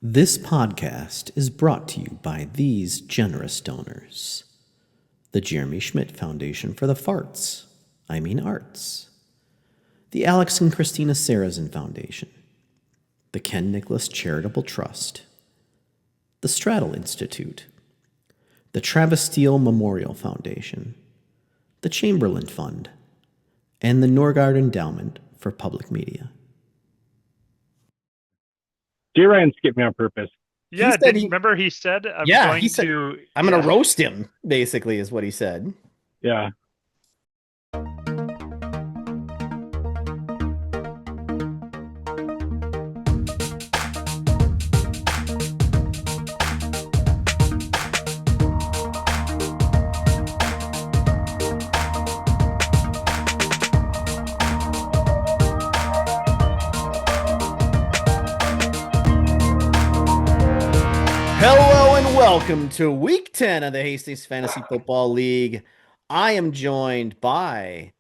This podcast is brought to you by these generous donors: the Jeremy Schmidt Foundation for the Farts, Arts, the Alex and Christina Sarrazin Foundation, the Ken Nicholas Charitable Trust, the Straddle Institute, the Travis Steele Memorial Foundation, the Chamberlain Fund, and the Norgard Endowment for Public Media. J. Ryan skipped me on purpose. Yeah, said remember he said I'm going to roast him, basically, is what he said. Yeah. Hello and welcome to Week 10 of the Hastings Fantasy Football League. I am joined by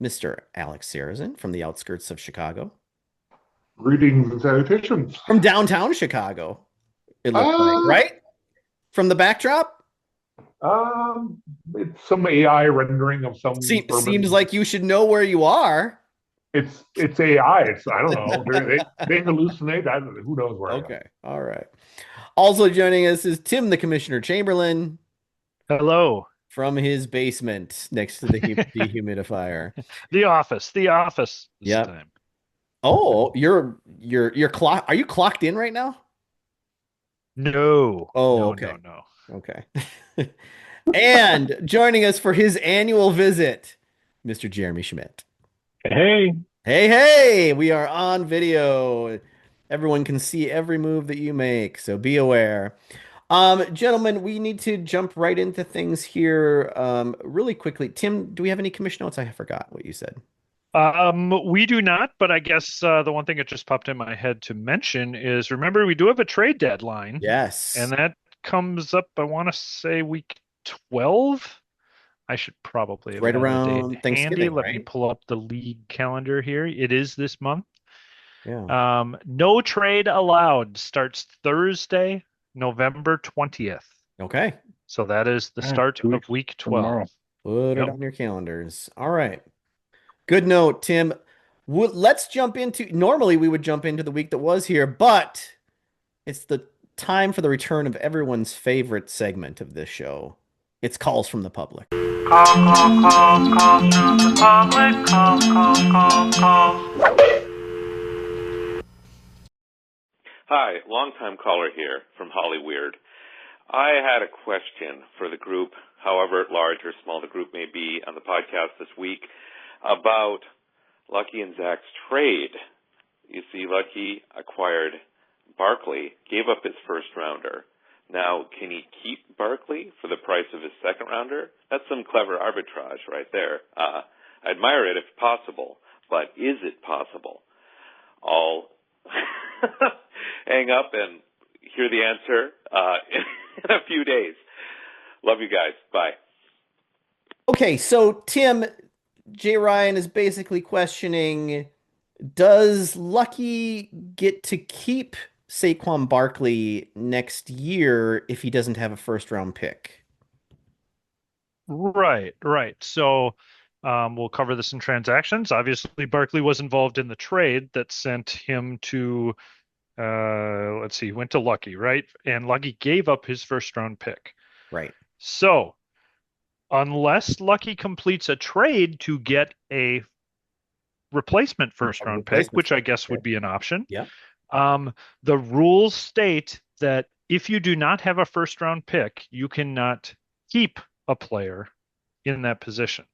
Mr. Alex Sarrazin from the outskirts of Chicago. Greetings and salutations. From downtown Chicago, it looks like, right? From the backdrop? It's some AI rendering of some. Seems like you should know where you are. It's AI. I don't know. They hallucinate. Who knows where? Okay, all right. Also joining us is Tim, the Commissioner Chamberlain. Hello. From his basement next to the dehumidifier. The office. Yeah. Oh, you're clock. Are you clocked in right now? No. Oh, no, okay. No. Okay. And joining us for his annual visit, Mr. Jeremy Schmidt. Hey. We are on video. Everyone can see every move that you make, so be aware. Gentlemen, we need to jump right into things here really quickly. Tim, do we have any commission notes? I forgot what you said. We do not, but I guess the one thing that just popped in my head to mention is, remember, we do have a trade deadline. Yes. And that comes up, I want to say, week 12. I should probably have right had around a date Thanksgiving. handy. Let me pull up the league calendar here. It is this month. Yeah. No trade allowed starts Thursday, November 20th. Okay. So that is the start of week 12. Tomorrow. Put it on your calendars. All right. Good note, Tim. Let's jump into, normally we would jump into the week that was here, but it's the time for the return of everyone's favorite segment of this show. It's Calls from the Public. Calls from the public. Calls. Hi, long-time caller here from Hollyweird. I had a question for the group, however large or small the group may be, on the podcast this week about Lucky and Zach's trade. You see, Lucky acquired Barkley, gave up his first rounder. Now, can he keep Barkley for the price of his second rounder? That's some clever arbitrage right there. I admire it if possible, but is it possible? I'll hang up and hear the answer in a few days. Love you guys. Bye. Okay, so Tim, J. Ryan is basically questioning, does Lucky get to keep Saquon Barkley next year if he doesn't have a first-round pick? Right. So we'll cover this in transactions. Obviously, Barkley was involved in the trade that sent him to, went to Lucky, right? And Lucky gave up his first-round pick. Right. So unless Lucky completes a trade to get a replacement first-round pick, which I guess would be an option. Yeah. The rules state that if you do not have a first-round pick, you cannot keep a player in that position.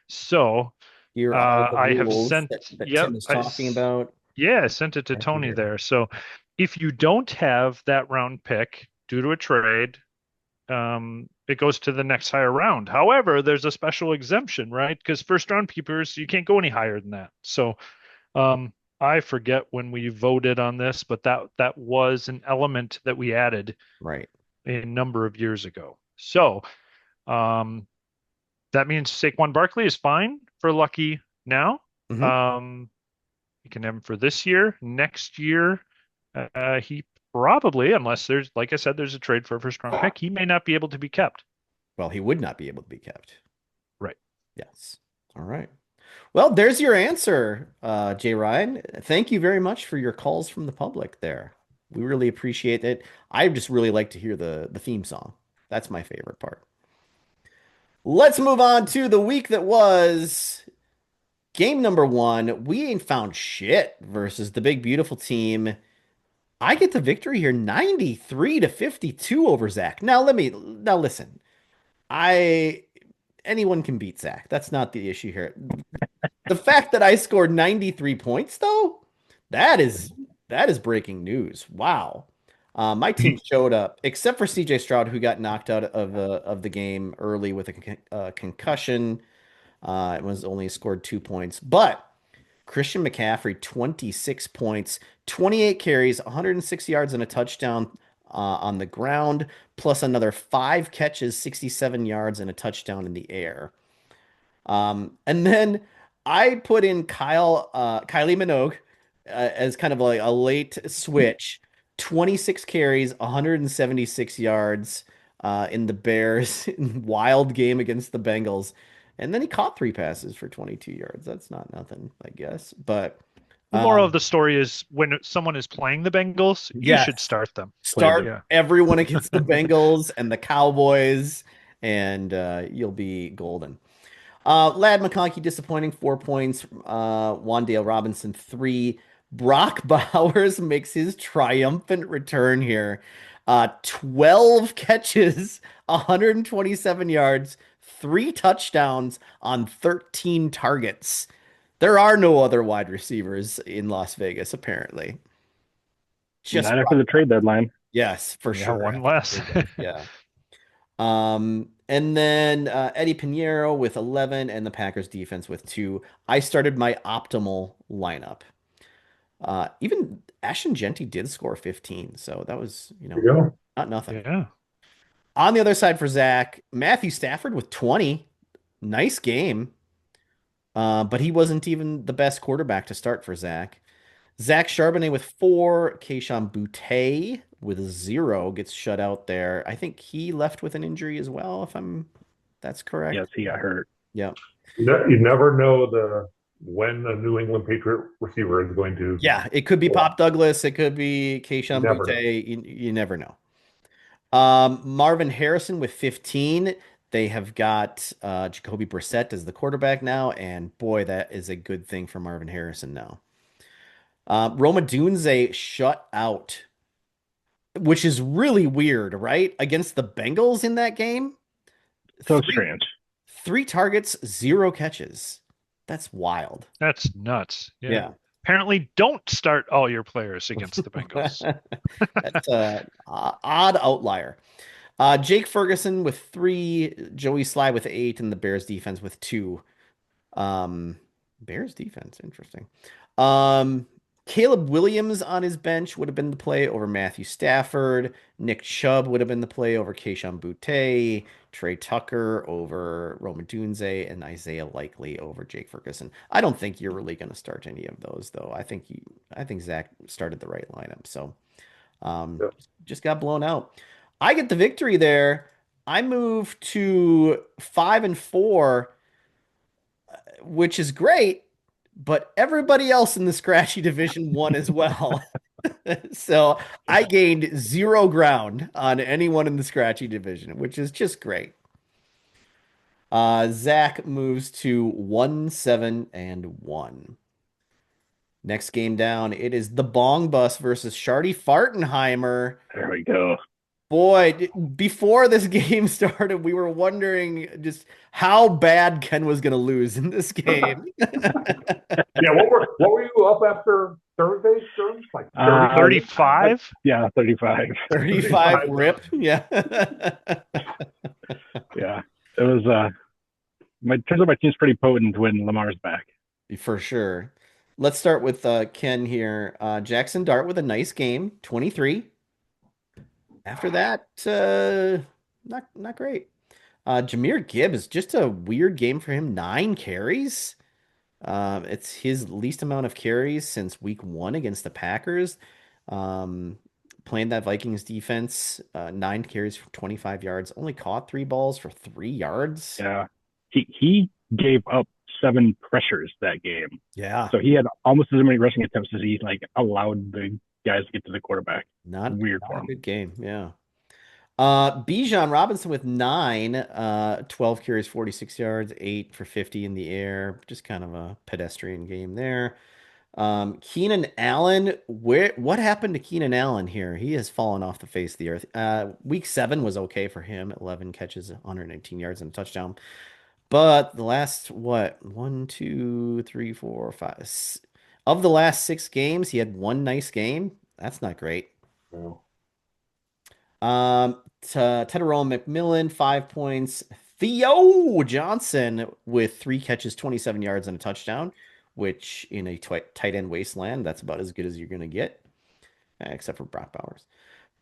So here are the I have rules sent that Tim is talking about. Yeah, I sent it to Tony there. So if you don't have that round pick due to a trade, it goes to the next higher round. However, there's a special exemption, right? Because first round keepers, you can't go any higher than that. So I forget when we voted on this, but that was an element that we added right a number of years ago. So that means Saquon Barkley is fine for Lucky now. Mm-hmm. You can have him for this year, next year. He probably, unless there's, like I said, there's a trade for a first round pick, he may not be able to be kept. Well, he would not be able to be kept. Right. Yes. All right. Well, there's your answer, Jay Ryan. Thank you very much for your calls from the public there. We really appreciate it. I just really like to hear the theme song. That's my favorite part. Let's move on to the week that was game number one. We ain't found shit versus the big beautiful team. I get the victory here, 93 to 52 over Zach. Now listen. I anyone can beat Zach. That's not the issue here. The fact that I scored 93 points, though, that is breaking news. Wow. My team showed up, except for CJ Stroud, who got knocked out of the game early with a concussion. It was only scored 2 points, but Christian McCaffrey, 26 points, 28 carries, 106 yards, and a touchdown on the ground, plus another 5 catches, 67 yards, and a touchdown in the air. And then I put in Kylie Minogue as kind of like a late switch. 26 carries, 176 yards in the Bears wild game against the Bengals. And then he caught 3 passes for 22 yards. That's not nothing, I guess. But The moral of the story is when someone is playing the Bengals, you yes. should start them. Start everyone against the Bengals and the Cowboys, and you'll be golden. Lad McConkey, disappointing, 4 points. Wandale Robinson, 3. Brock Bowers makes his triumphant return here. 12 catches, 127 yards, 3 touchdowns on 13 targets. There are no other wide receivers in Las Vegas, apparently. Just not after the trade deadline. Yes, for sure. One less. Yeah. And then Eddie Pinheiro with 11 and the Packers defense with 2. I started my optimal lineup. Even Ashton Genty did score 15, so that was, not nothing. Yeah. On the other side for Zach, Matthew Stafford with 20. Nice game. But he wasn't even the best quarterback to start for Zach. Zach Charbonnet with 4. Keishon Boutte with 0 gets shut out there. I think he left with an injury as well, that's correct. Yes, he got hurt. Yeah. You never know when a New England Patriot receiver is going to. Yeah, it could be Pop Douglas. It could be Keishon Boutte. You never know. Marvin Harrison with 15. They have got Jacoby Brissett as the quarterback now, and boy, that is a good thing for Marvin Harrison now. Roma Dunze shut out, which is really weird, right? Against the Bengals in that game. So strange. 3 targets, 0 catches. That's wild. That's nuts. Yeah. Apparently, don't start all your players against the Bengals. That's an odd outlier. Jake Ferguson with 3, Joey Sly with 8, and the Bears defense with 2. Bears defense, interesting. Caleb Williams on his bench would have been the play over Matthew Stafford. Nick Chubb would have been the play over Keishon Boutte. Trey Tucker over Roma Dunze, and Isaiah Likely over Jake Ferguson. I don't think you're really going to start any of those, though. I think Zach started the right lineup. So just got blown out. I get the victory there. I move to 5-4, which is great, but everybody else in the scratchy division won as well. So I gained 0 ground on anyone in the scratchy division, which is just great. Zach moves to 1-7-1. Next game down, it is the Bong Bus versus Shardy Fartenheimer. There we go. Boy, before this game started, we were wondering just how bad Ken was going to lose in this game. Yeah, what were you up after Thursday? Like 35? Yeah, 35. 35 rip. Yeah. Yeah. It was turns out my team's pretty potent when Lamar's back. For sure. Let's start with Ken here. Jackson Dart with a nice game, 23. After that, not great. Jahmyr Gibbs, just a weird game for him. 9 carries. It's his least amount of carries since week 1 against the Packers. Playing that Vikings defense, 9 carries for 25 yards, only caught 3 balls for 3 yards. Yeah. He gave up 7 pressures that game. Yeah. So he had almost as many rushing attempts as he like allowed the guys to get to the quarterback. Not Weird not for a him. good game. Yeah. Bijan Robinson with 9, 12 carries, 46 yards, 8 for 50 in the air. Just kind of a pedestrian game there. Keenan Allen, what happened to Keenan Allen here? He has fallen off the face of the earth. Week 7 was okay for him, 11 catches, 119 yards and a touchdown. But the last, what, 1, 2, 3, 4, 5, of the last 6 games, he had one nice game. That's not great. Well, Tedderone McMillan, 5 points. Theo Johnson with 3 catches, 27 yards and a touchdown, which in a tight end wasteland, that's about as good as you're going to get, except for Brock Bowers.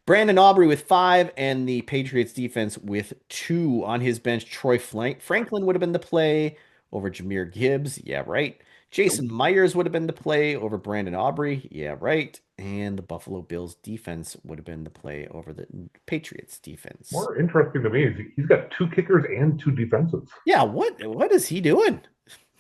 Brandon Aubrey with 5, and the Patriots defense with 2 on his bench. Troy Franklin would have been the play over Jameer Gibbs. Yeah, right. Jason Myers would have been the play over Brandon Aubrey. Yeah, right. And the Buffalo Bills defense would have been the play over the Patriots defense. more interesting to me is he's got 2 kickers and 2 defensives. Yeah, what is he doing?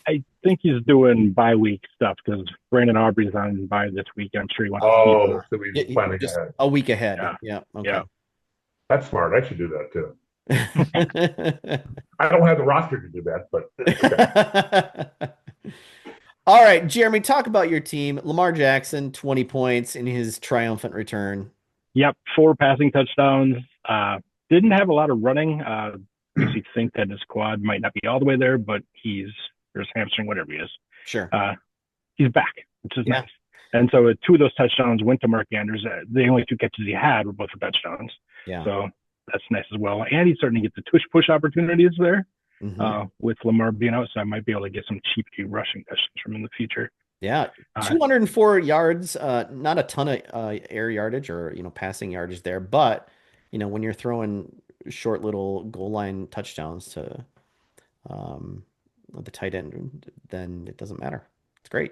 I think he's doing bye week stuff because Brandon Aubrey's on bye this week. I'm sure he wants to Oh, keep so he's planning Just ahead. a week ahead. Yeah. Yeah, okay. Yeah. That's smart. I should do that too. I don't have the roster to do that, but All right, Jeremy, talk about your team. Lamar Jackson, 20 points in his triumphant return. Yep, 4 passing touchdowns. Didn't have a lot of running. Makes you think that his quad might not be all the way there, but there's hamstring, whatever he is. Sure. He's back, which is Yeah. nice. And so 2 of those touchdowns went to Mark Andrews. The only 2 catches he had were both for touchdowns. Yeah. So that's nice as well. And he's starting to get the push opportunities there with Lamar being out. So I might be able to get some cheap rushing touchdowns from him in the future. Yeah. 204 yards, not a ton of air yardage or, passing yardage there. But, when you're throwing short little goal line touchdowns to the tight end, then it doesn't matter. It's great.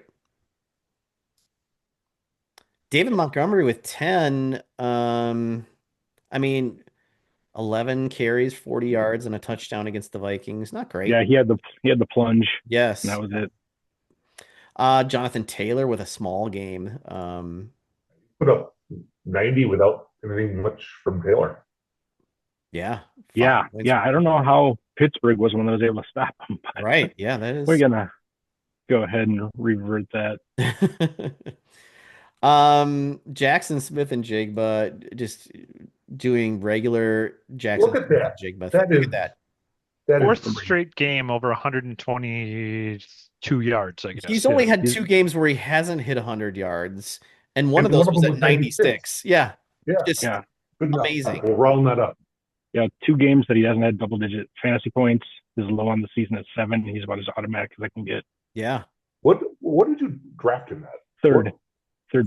David Montgomery with 10. 11 carries, 40 yards, and a touchdown against the Vikings. Not great. Yeah, he had the plunge. Yes. And that was it. Jonathan Taylor with a small game. put up 90 without anything much from Taylor. Yeah. Yeah. I don't know how Pittsburgh was one that was able to stop him. But Right. Yeah, that is. we're gonna go ahead and revert that. Jackson Smith and Jigba just doing regular Jackson Look at Smith that. and Jigba. That Look is- at that. That is Fourth great. straight game over 122 yards, I guess. He's only had He's- 2 games where he hasn't hit 100 yards, and one And of those one of was them at was 96. Yeah. Yeah. Just Yeah. Good enough. amazing. We'll round that up. Yeah, 2 games that he hasn't had double-digit fantasy points. His low on the season at 7. He's about as automatic as I can get. yeah. What did you draft him at? Third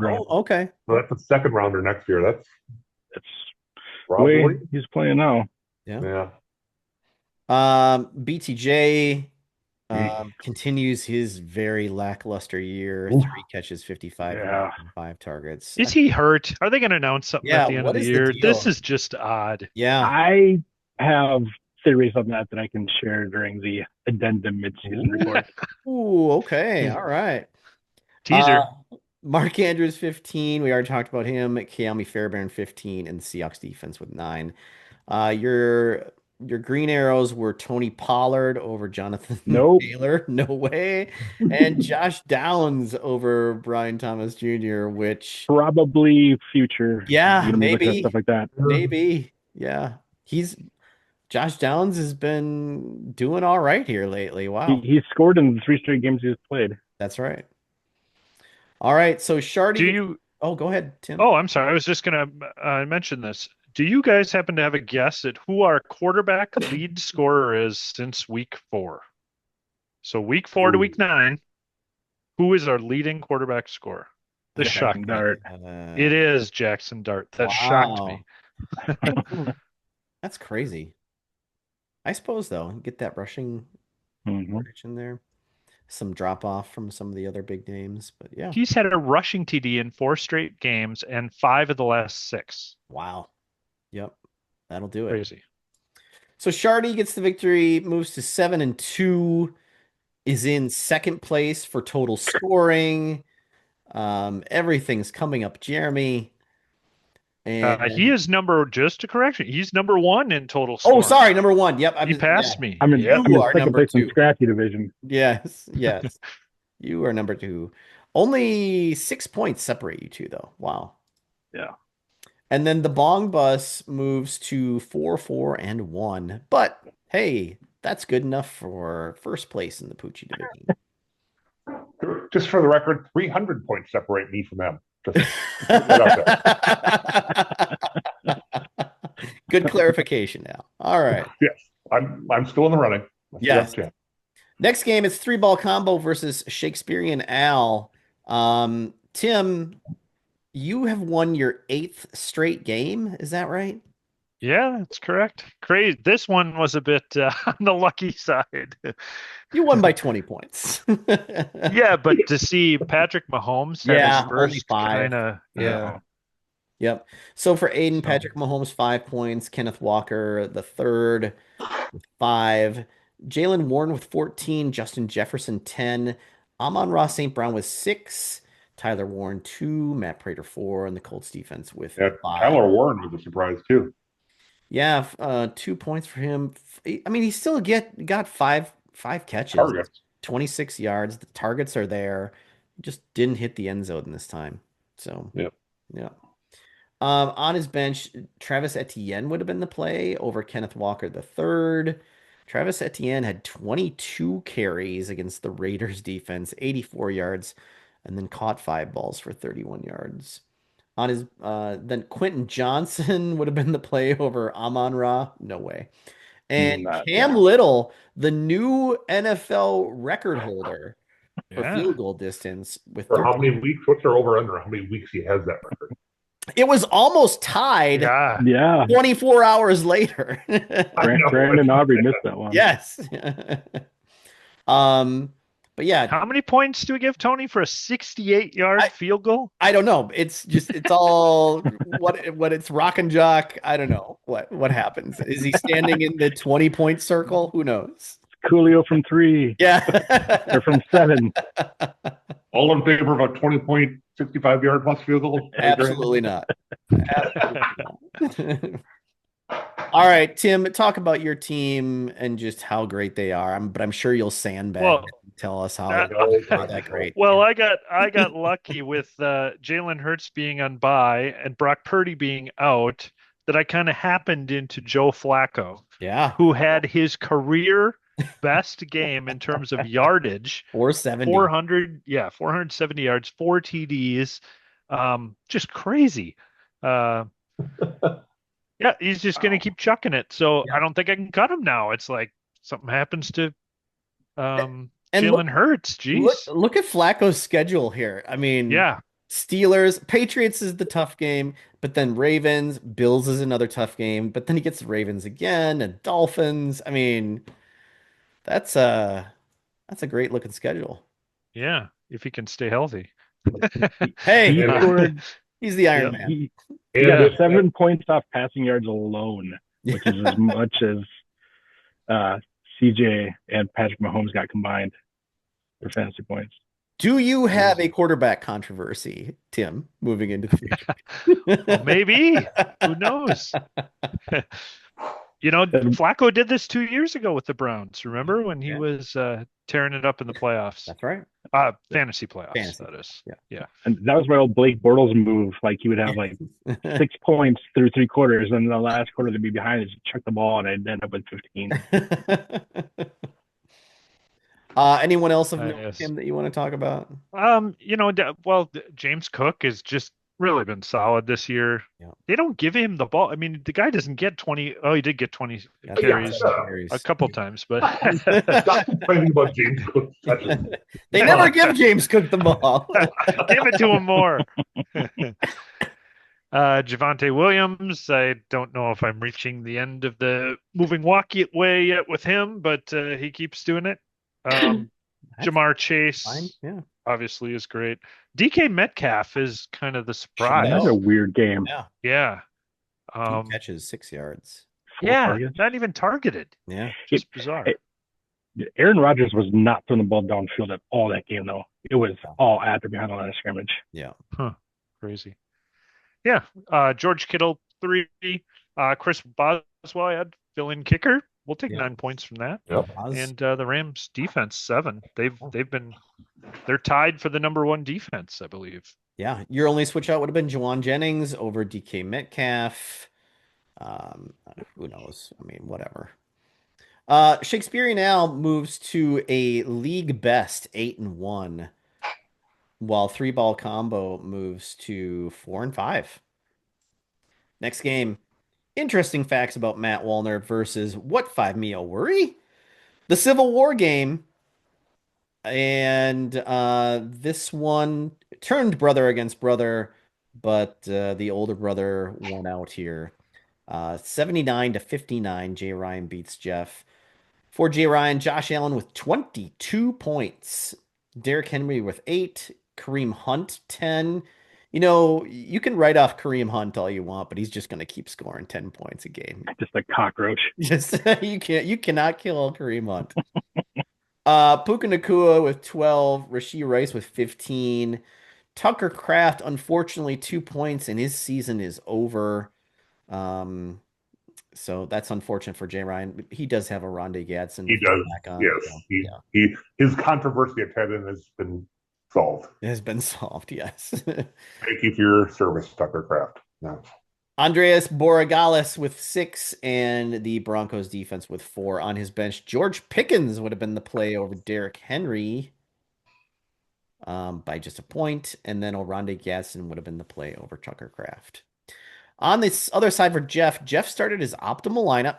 round. Oh, okay. Well, that's a second rounder next year. That's That's the probably way he's playing now. yeah. BTJ continues his very lackluster year. Oof. 3 catches, 55 Yeah. yards, and 5 targets. Is he hurt? Are they going to announce something Yeah, at the end what of the is the year? deal? This is just odd. Yeah. I have theories on that I can share during the addendum midseason report. Ooh, okay. All right. Teaser. Mark Andrews, 15. We already talked about him. Keami Fairbairn, 15, and the Seahawks defense with 9. Your green arrows were Tony Pollard over Jonathan Nope. Taylor. No way. And Josh Downs over Brian Thomas Jr., which Probably future. Yeah, you know, looking at maybe. stuff like that. maybe, yeah. Josh Downs has been doing all right here lately. Wow. He scored in the 3 straight games he's played. That's right. All right. So Shardy. Do you? Oh, go ahead, Tim. Oh, I'm sorry. I was just going to mention this. Do you guys happen to have a guess at who our quarterback lead scorer is since week 4? So week 4 to week 9, who is our leading quarterback scorer? This shocked me. Dart. It is Jackson Dart. That shocked me. That's crazy. I suppose though, get that rushing Mhm. yardage in there. some drop off from some of the other big names. But yeah, He's had a rushing TD in 4 straight games and 5 of the last 6. wow. Yep, that'll do it. Crazy. So Shardy gets the victory, moves to 7-2, is in second place for total scoring. Everything's coming up, Jeremy. And He is just a correction. He's number 1 in total oh, scoring. sorry, number 1. Yep, He passed me. I'm in You are second number place in 2. Scratchy division. Yes, yes. You are number 2. Only 6 points separate you two, though. Wow. Yeah. And then the Bong Bus moves to 4-4-1. But hey, that's good enough for first place in the Poochie division. Just for the record, 300 points separate me from them. Just good clarification now. All right. yes, I'm still in the running. Yes. Next game, it's 3-ball combo versus Shakespearean Al. Tim, you have won your 8th straight game. Is that right? Yeah, that's correct. Crazy. This one was a bit on the lucky side. You won by 20 points. Yeah, but to see Patrick Mahomes have his only first 5. kind of Yep. So for Aiden, Patrick Mahomes, 5 points. Kenneth Walker, the third, with 5. Jalen Warren with 14. Justin Jefferson, 10. Amon-Ra St. Brown with 6. Tyler Warren, 2. Matt Prater, 4. And the Colts defense with 5. Tyler Warren was a surprise, too. Yeah, 2 points for him. I mean, he still got five catches, Targets. 26 yards. The targets are there. Just didn't hit the end zone this time. So, Yep. Yeah. On his bench, Travis Etienne would have been the play over Kenneth Walker the third. Travis Etienne had 22 carries against the Raiders defense, 84 yards, and then caught 5 balls for 31 yards. On his then Quentin Johnson would have been the play over Amon-Ra. No way. And Cam Little, the new NFL record holder for field goal distance with for how many weeks? What's their over under? How many weeks he has that record? It was almost tied. Yeah. 24 hours later. Brandon Aubrey missed that one. Yes. But yeah. How many points do we give Tony for a 68-yard field goal? I don't know. It's all what it's rock and jock. I don't know what happens. Is he standing in the 20-point circle? Who knows? Coolio from 3. Yeah. Or from 7. All in favor of a 20-point, 65-yard plus field goal? Absolutely not. Absolutely not. All right, Tim, talk about your team and just how great they are. But I'm sure you'll sandbag and tell us how they're that great. Well, I got lucky with Jalen Hurts being on bye and Brock Purdy being out that I kind of happened into Joe Flacco. Yeah. Who had his career best game in terms of yardage. 470. 470 yards, 4 TDs. Just crazy. Yeah, he's just going to keep chucking it. So I don't think I can cut him now. It's like something happens to Jalen Hurts. Jeez. Look at Flacco's schedule here. I mean, Steelers, Patriots is the tough game, but then Ravens, Bills is another tough game, but then he gets the Ravens again and Dolphins. I mean, that's a great looking schedule. Yeah, if he can stay healthy. Hey, he's the Iron Man. He got 7 points off passing yards alone, which is as much as CJ and Patrick Mahomes got combined for fantasy points. Do you have a quarterback controversy, Tim, moving into the future? Well, maybe. Who knows? Flacco did this 2 years ago with the Browns. Remember when he was tearing it up in the playoffs? That's right. Fantasy playoffs, that is. Yeah. And that was my old Blake Bortles move. Like he would have like 6 points through 3 quarters, and the last quarter to be behind is chuck the ball, and I'd end up with 15. Anyone else of note, Tim, that you want to talk about? James Cook has just really been solid this year. Yeah. They don't give him the ball. I mean, the guy doesn't get 20. Oh, he did get 20 carries a couple times, but stop complaining about James Cook. They never give James Cook the ball. Give it to him more. Javonte Williams, I don't know if I'm reaching the end of the moving walkie way yet with him, but he keeps doing it. Jamar Chase Fine. Yeah. obviously is great. DK Metcalf is kind of the surprise. That's a weird game. Yeah. Yeah. 2 catches, 6 yards. 4 Yeah, targets. not even targeted. Yeah. Just bizarre. Aaron Rodgers was not throwing the ball downfield at all that game, though. It was all after behind the line of scrimmage. Yeah. Huh. Crazy. Yeah. George Kittle 3. Chris Boswell I had fill-in kicker. We'll take Yeah. 9 points from that. Yep. And the Rams defense 7. They're tied for the number 1 defense, I believe. Yeah. Your only switch out would have been Juwan Jennings over DK Metcalf. Who knows? I mean, whatever. Shakespearean Al moves to a league best 8-1, while 3-ball combo moves to 4-5. Next game. Interesting facts about Matt Wallner versus what 5 me a worry? The Civil War game. And this one turned brother against brother, but the older brother won out here. 79-59, Jay Ryan beats Jeff. For Jay Ryan, Josh Allen with 22 points. Derrick Henry with 8. Kareem Hunt, 10. You know, you can write off Kareem Hunt all you want, but he's just going to keep scoring 10 points a game. Just a cockroach. Just you cannot kill Kareem Hunt. Puka Nacua with 12. Rashee Rice with 15. Tucker Kraft, unfortunately, 2 points, and his season is over. So that's unfortunate for Jay Ryan. He does have a Rondé Gadsden. He does. Back on. Yes. His controversy at head end has been solved. It has been solved, yes. Thank you for your service, Tucker Kraft. No. Andreas Borregales with 6 and the Broncos defense with 4 on his bench. George Pickens would have been the play over Derrick Henry by just a point. And then Rondé Gadsden would have been the play over Tucker Kraft. On this other side for Jeff started his optimal lineup,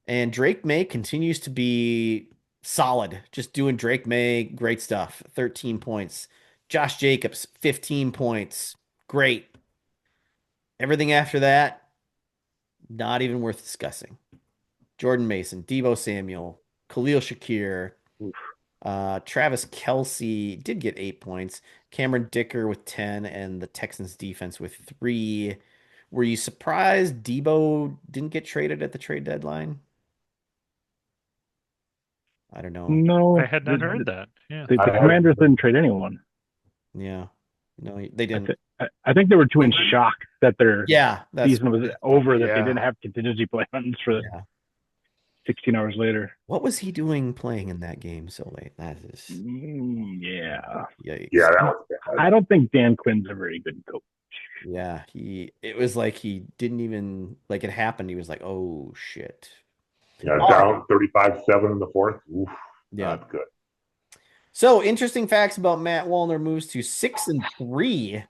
and Drake May continues to be solid. Just doing Drake May, great stuff. 13 points. Josh Jacobs, 15 points. Great. Everything after that, not even worth discussing. Jordan Mason, Deebo Samuel, Khalil Shakir, Travis Kelce did get 8 points. Cameron Dicker with 10, and the Texans defense with 3. Were you surprised Deebo didn't get traded at the trade deadline? I don't know. No. I had not heard that. Yeah. The Commanders didn't trade anyone. Yeah. No, they didn't. I think they were too in shock that their season was over, that they didn't have contingency plans for 16 hours later. What was he doing playing in that game so late? That is... Yeah. Yikes. Yeah, that was bad. I don't think Dan Quinn's a very good coach. Yeah, it was like he didn't even, like it happened. He was like, oh, shit. Yeah, down 35-7 in the fourth. Oof, not good. So, interesting facts about Matt Wallner moves to 6-3,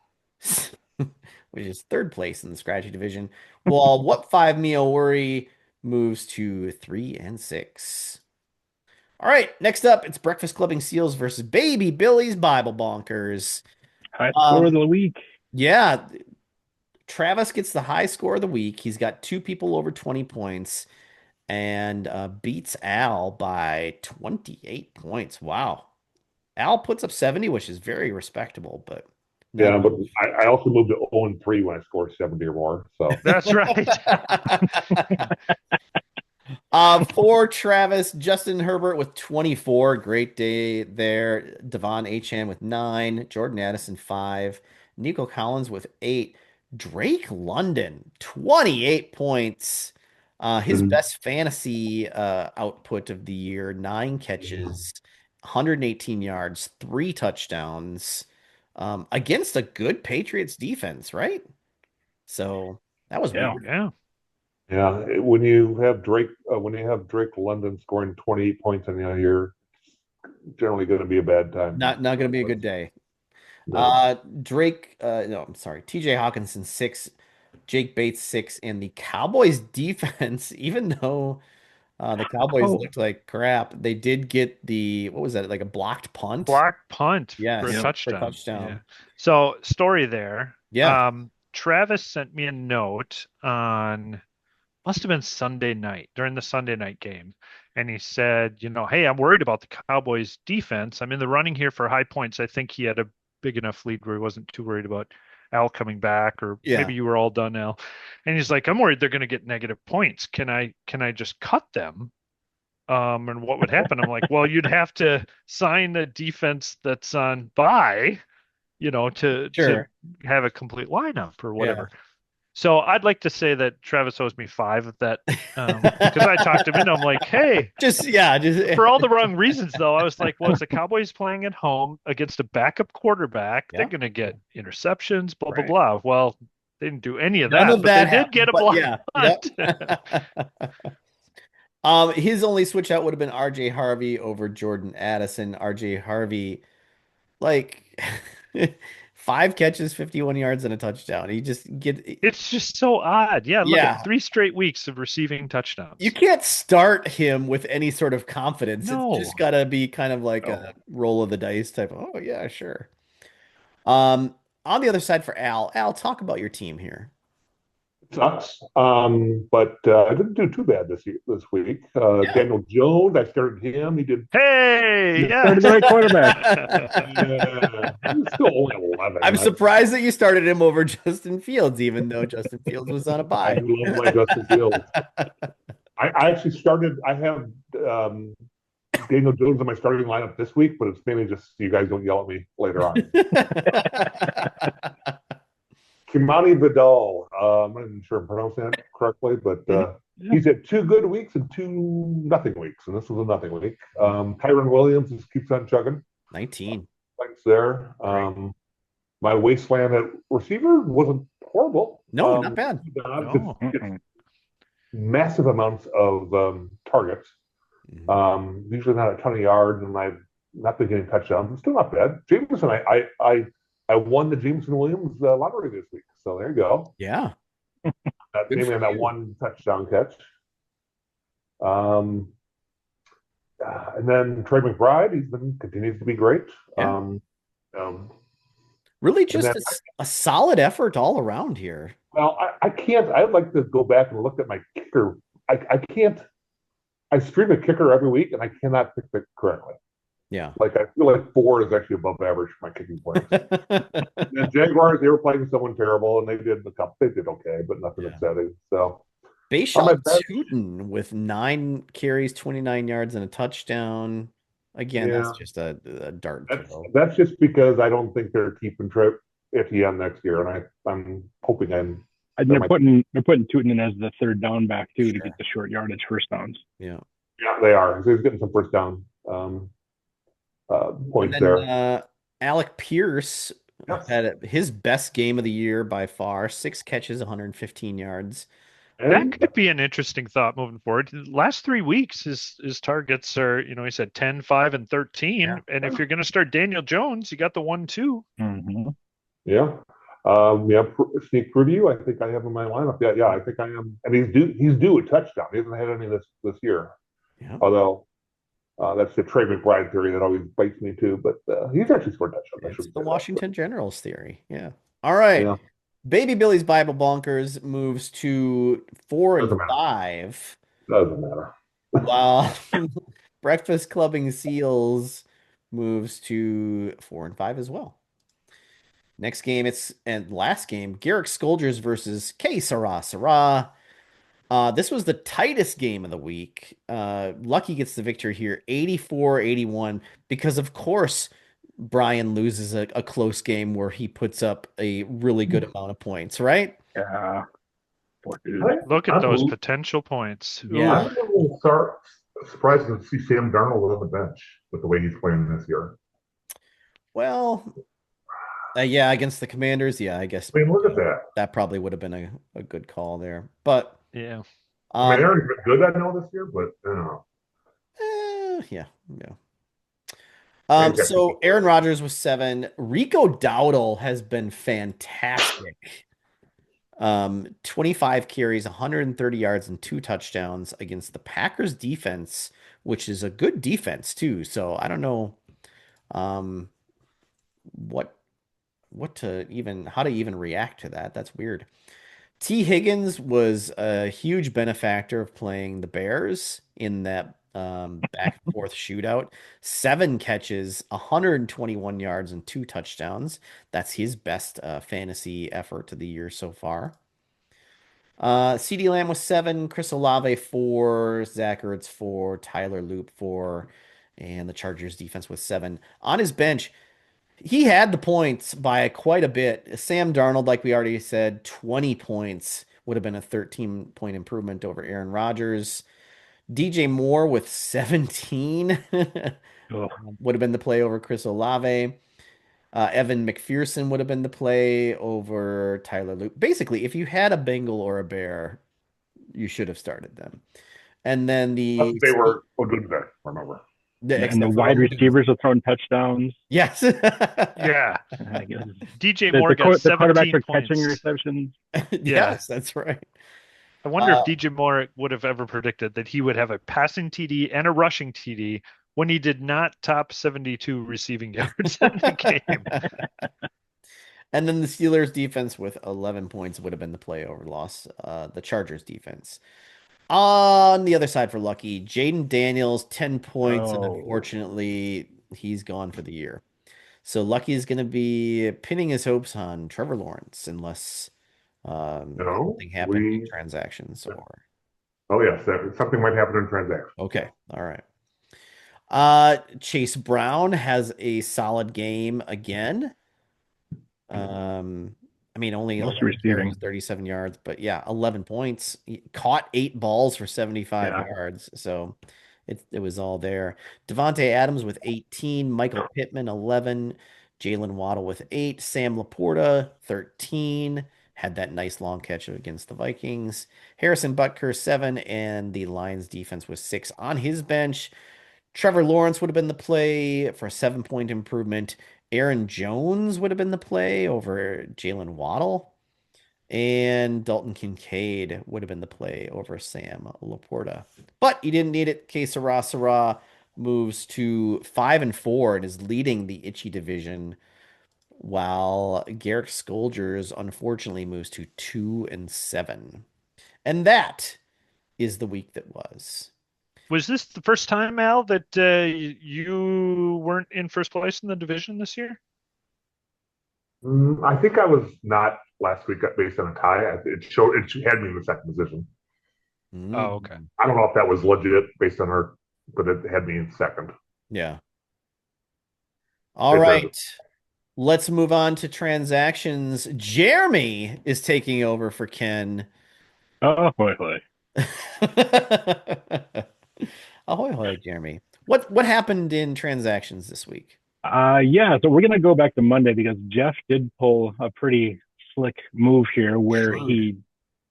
which is 3rd place in the Scratchy division, while what 5 me a worry moves to 3-6. All right, next up, it's Breakfast Clubbing Seals versus Baby Billy's Bible Bonkers. High score of the week. Yeah, Travis gets the high score of the week. He's got 2 people over 20 points and beats Al by 28 points. Wow. Al puts up 70, which is very respectable, but yeah, but I also moved to 0-3 when I scored 70 or more. So that's right. For Travis, Justin Herbert with 24. Great day there. Devon Achane with 9. Jordan Addison 5. Nico Collins with 8. Drake London, 28 points. His best fantasy output of the year, 9 catches, 118 yards, 3 touchdowns against a good Patriots defense, right? So that was weird. Yeah. When you have Drake London scoring 28 points in the year, generally going to be a bad time. Not going to be a good day. No. I'm sorry. TJ Hawkinson 6, Jake Bates 6, and the Cowboys defense, even though the Cowboys looked like crap, they did get what was that, like a blocked punt? Blocked punt for a touchdown. Yeah. So, story there. Yeah. Travis sent me a note on must have been Sunday night during the Sunday night game. And he said, hey, I'm worried about the Cowboys defense. I'm in the running here for high points. I think he had a big enough lead where he wasn't too worried about Al coming back, or Yeah. maybe you were all done, Al. And he's like, I'm worried they're going to get negative points. Can I just cut them? And what would happen? I'm like, well, you'd have to sign a defense that's on bye, to Sure. have a complete lineup or Yeah. whatever. So I'd like to say that Travis owes me 5 of that, because I talked him into. I'm like, hey, Just for all the wrong reasons though. I was like, well, it's the Cowboys playing at home against a backup quarterback. Yeah. They're going to get interceptions, blah Right. blah blah. Well, they didn't do any of None that, of but that they did get a block. Yeah. Yep. His only switch out would have been RJ Harvey over Jordan Addison. RJ Harvey, like 5 catches, 51 yards, and a touchdown. It's just so odd. Yeah, look Yeah. at 3 straight weeks of receiving touchdowns. You can't start him with any sort of confidence. No. It's just gotta be kind of like a roll of the dice type. Oh yeah, sure. On the other side for Al, talk about your team here. Sucks. But I didn't do too bad this week. Daniel Jones, I started him. He did. Hey, yeah. Started the right quarterback. Yeah, he's still only 11. I'm surprised that you started him over Justin Fields, even though Justin Fields was on a I bye. do love my Justin Fields. I actually started. I have Daniel Jones in my starting lineup this week, but it's mainly just so you guys don't yell at me later on. Kimani Vidal. I'm not even sure I'm pronouncing that correctly, but he's had 2 good weeks and 2 nothing weeks, and this was a nothing week. Kyron Williams just keeps on chugging. 19. Thanks there. My wasteland at receiver wasn't horrible. No, not bad. It's massive amounts of targets. Usually not a ton of yards, and I've not been getting touchdowns. It's still not bad. Jameson, I won the Jameson Williams lottery this week, so there you go. Yeah. Maybe on that 1 touchdown catch. And then Trey McBride, continues to be great. Yeah. Really just a solid effort all around here. Well, I'd like to go back and look at my kicker. I stream a kicker every week, and I cannot pick it correctly. Yeah. Like, I feel like 4 is actually above average for my kicking points. The Jaguars, they were playing someone terrible, and they did okay, but nothing upsetting. So Bayshall Tootin with 9 carries, 29 yards, and a touchdown. Again, that's just a dart throw. That's just because I don't think they're keeping Trip Etienne next year, and I'm hoping they're putting Tootin in as the 3rd down back too to get the short yardage first downs. Yeah, they are. So he's getting some first down points there. Alec Pierce had his best game of the year by far. 6 catches, 115 yards. That could be an interesting thought moving forward. The last 3 weeks, his targets are, he said 10, 5, and 13. Yeah. And if you're going to start Daniel Jones, you got the 1-2. Mm-hmm. Yeah. Sneak preview. I think I have in my lineup. Yeah, I think I am. And he's due a touchdown. He hasn't had any this year. Yeah. Although that's the Trey McBride theory that always bites me too. But he's actually scored touchdowns. It's the Washington Generals theory. Yeah. All right. Yeah. Baby Billy's Bible Bonkers moves to 4 and 5. Doesn't matter. While Breakfast Clubbing Seals moves to 4 and 5 as well. Next game, last game, Garrick Scolders versus K Sarah. This was the tightest game of the week. Lucky gets the victory here, 84-81, because of course Brian loses a close game where he puts up a really good amount of points, right? Yeah. Look at those potential points. Yeah. I'm a little surprised to see Sam Darnold on the bench with the way he's playing this year. Well, yeah, against the Commanders, yeah, I guess. I mean, look at that. That probably would have been a good call there. But yeah. I mean, Aaron's been good, I know, this year, but I don't know. Yeah. So Aaron Rodgers was 7. Rico Dowdle has been fantastic. 25 carries, 130 yards, and 2 touchdowns against the Packers defense, which is a good defense too. So I don't know how to even react to that. That's weird. T. Higgins was a huge benefactor of playing the Bears in that back and forth shootout. 7 catches, 121 yards, and 2 touchdowns. That's his best fantasy effort of the year so far. CeeDee Lamb was 7, Chris Olave 4, Zach Ertz 4, Tyler Loop 4, and the Chargers defense was 7. On his bench, he had the points by quite a bit. Sam Darnold, like we already said, 20 points would have been a 13-point improvement over Aaron Rodgers. DJ Moore with 17 would have been the play over Chris Olave. Evan McPherson would have been the play over Tyler Loop. Basically, if you had a Bengal or a Bear, you should have started them. And then They were good there, remember. And the wide receivers are throwing touchdowns. Yes. Yeah. DJ Moore got the quarterbacks 17 are points. catching receptions. Yes, that's right. I wonder if DJ Moore would have ever predicted that he would have a passing TD and a rushing TD when he did not top 72 receiving yards in the game. And then the Steelers defense with 11 points would have been the play over loss. The Chargers defense. On the other side for Lucky, Jaden Daniels, 10 points, and unfortunately, he's gone for the year. So Lucky is going to be pinning his hopes on Trevor Lawrence unless something happened in transactions or. Oh yes, something might happen in transactions. Okay, all right. Chase Brown has a solid game again. I mean, only 37 yards, but yeah, 11 points. He caught 8 balls for 75 yards, so it was all there. Devontae Adams with 18, Michael Pittman 11, Jalen Waddle with 8, Sam Laporta 13, had that nice long catch against the Vikings. Harrison Butker 7, and the Lions defense was 6 on his bench. Trevor Lawrence would have been the play for a 7-point improvement. Aaron Jones would have been the play over Jalen Waddle. And Dalton Kincaid would have been the play over Sam Laporta. But he didn't need it. Que Sera moves to 5-4 and is leading the itchy division, while Garrick Scolders unfortunately moves to 2-7. And that is the week that was. Was this the first time, Al, that you weren't in first place in the division this year? I think I was not last week based on a tie. It had me in the second position. Oh, okay. I don't know if that was legit based on her, but it had me in second. Yeah. All right. Let's move on to transactions. Jeremy is taking over for Ken. Oh, boy. Ahoy, hoy, Jeremy. What happened in transactions this week? So we're gonna go back to Monday because Jeff did pull a pretty slick move here where he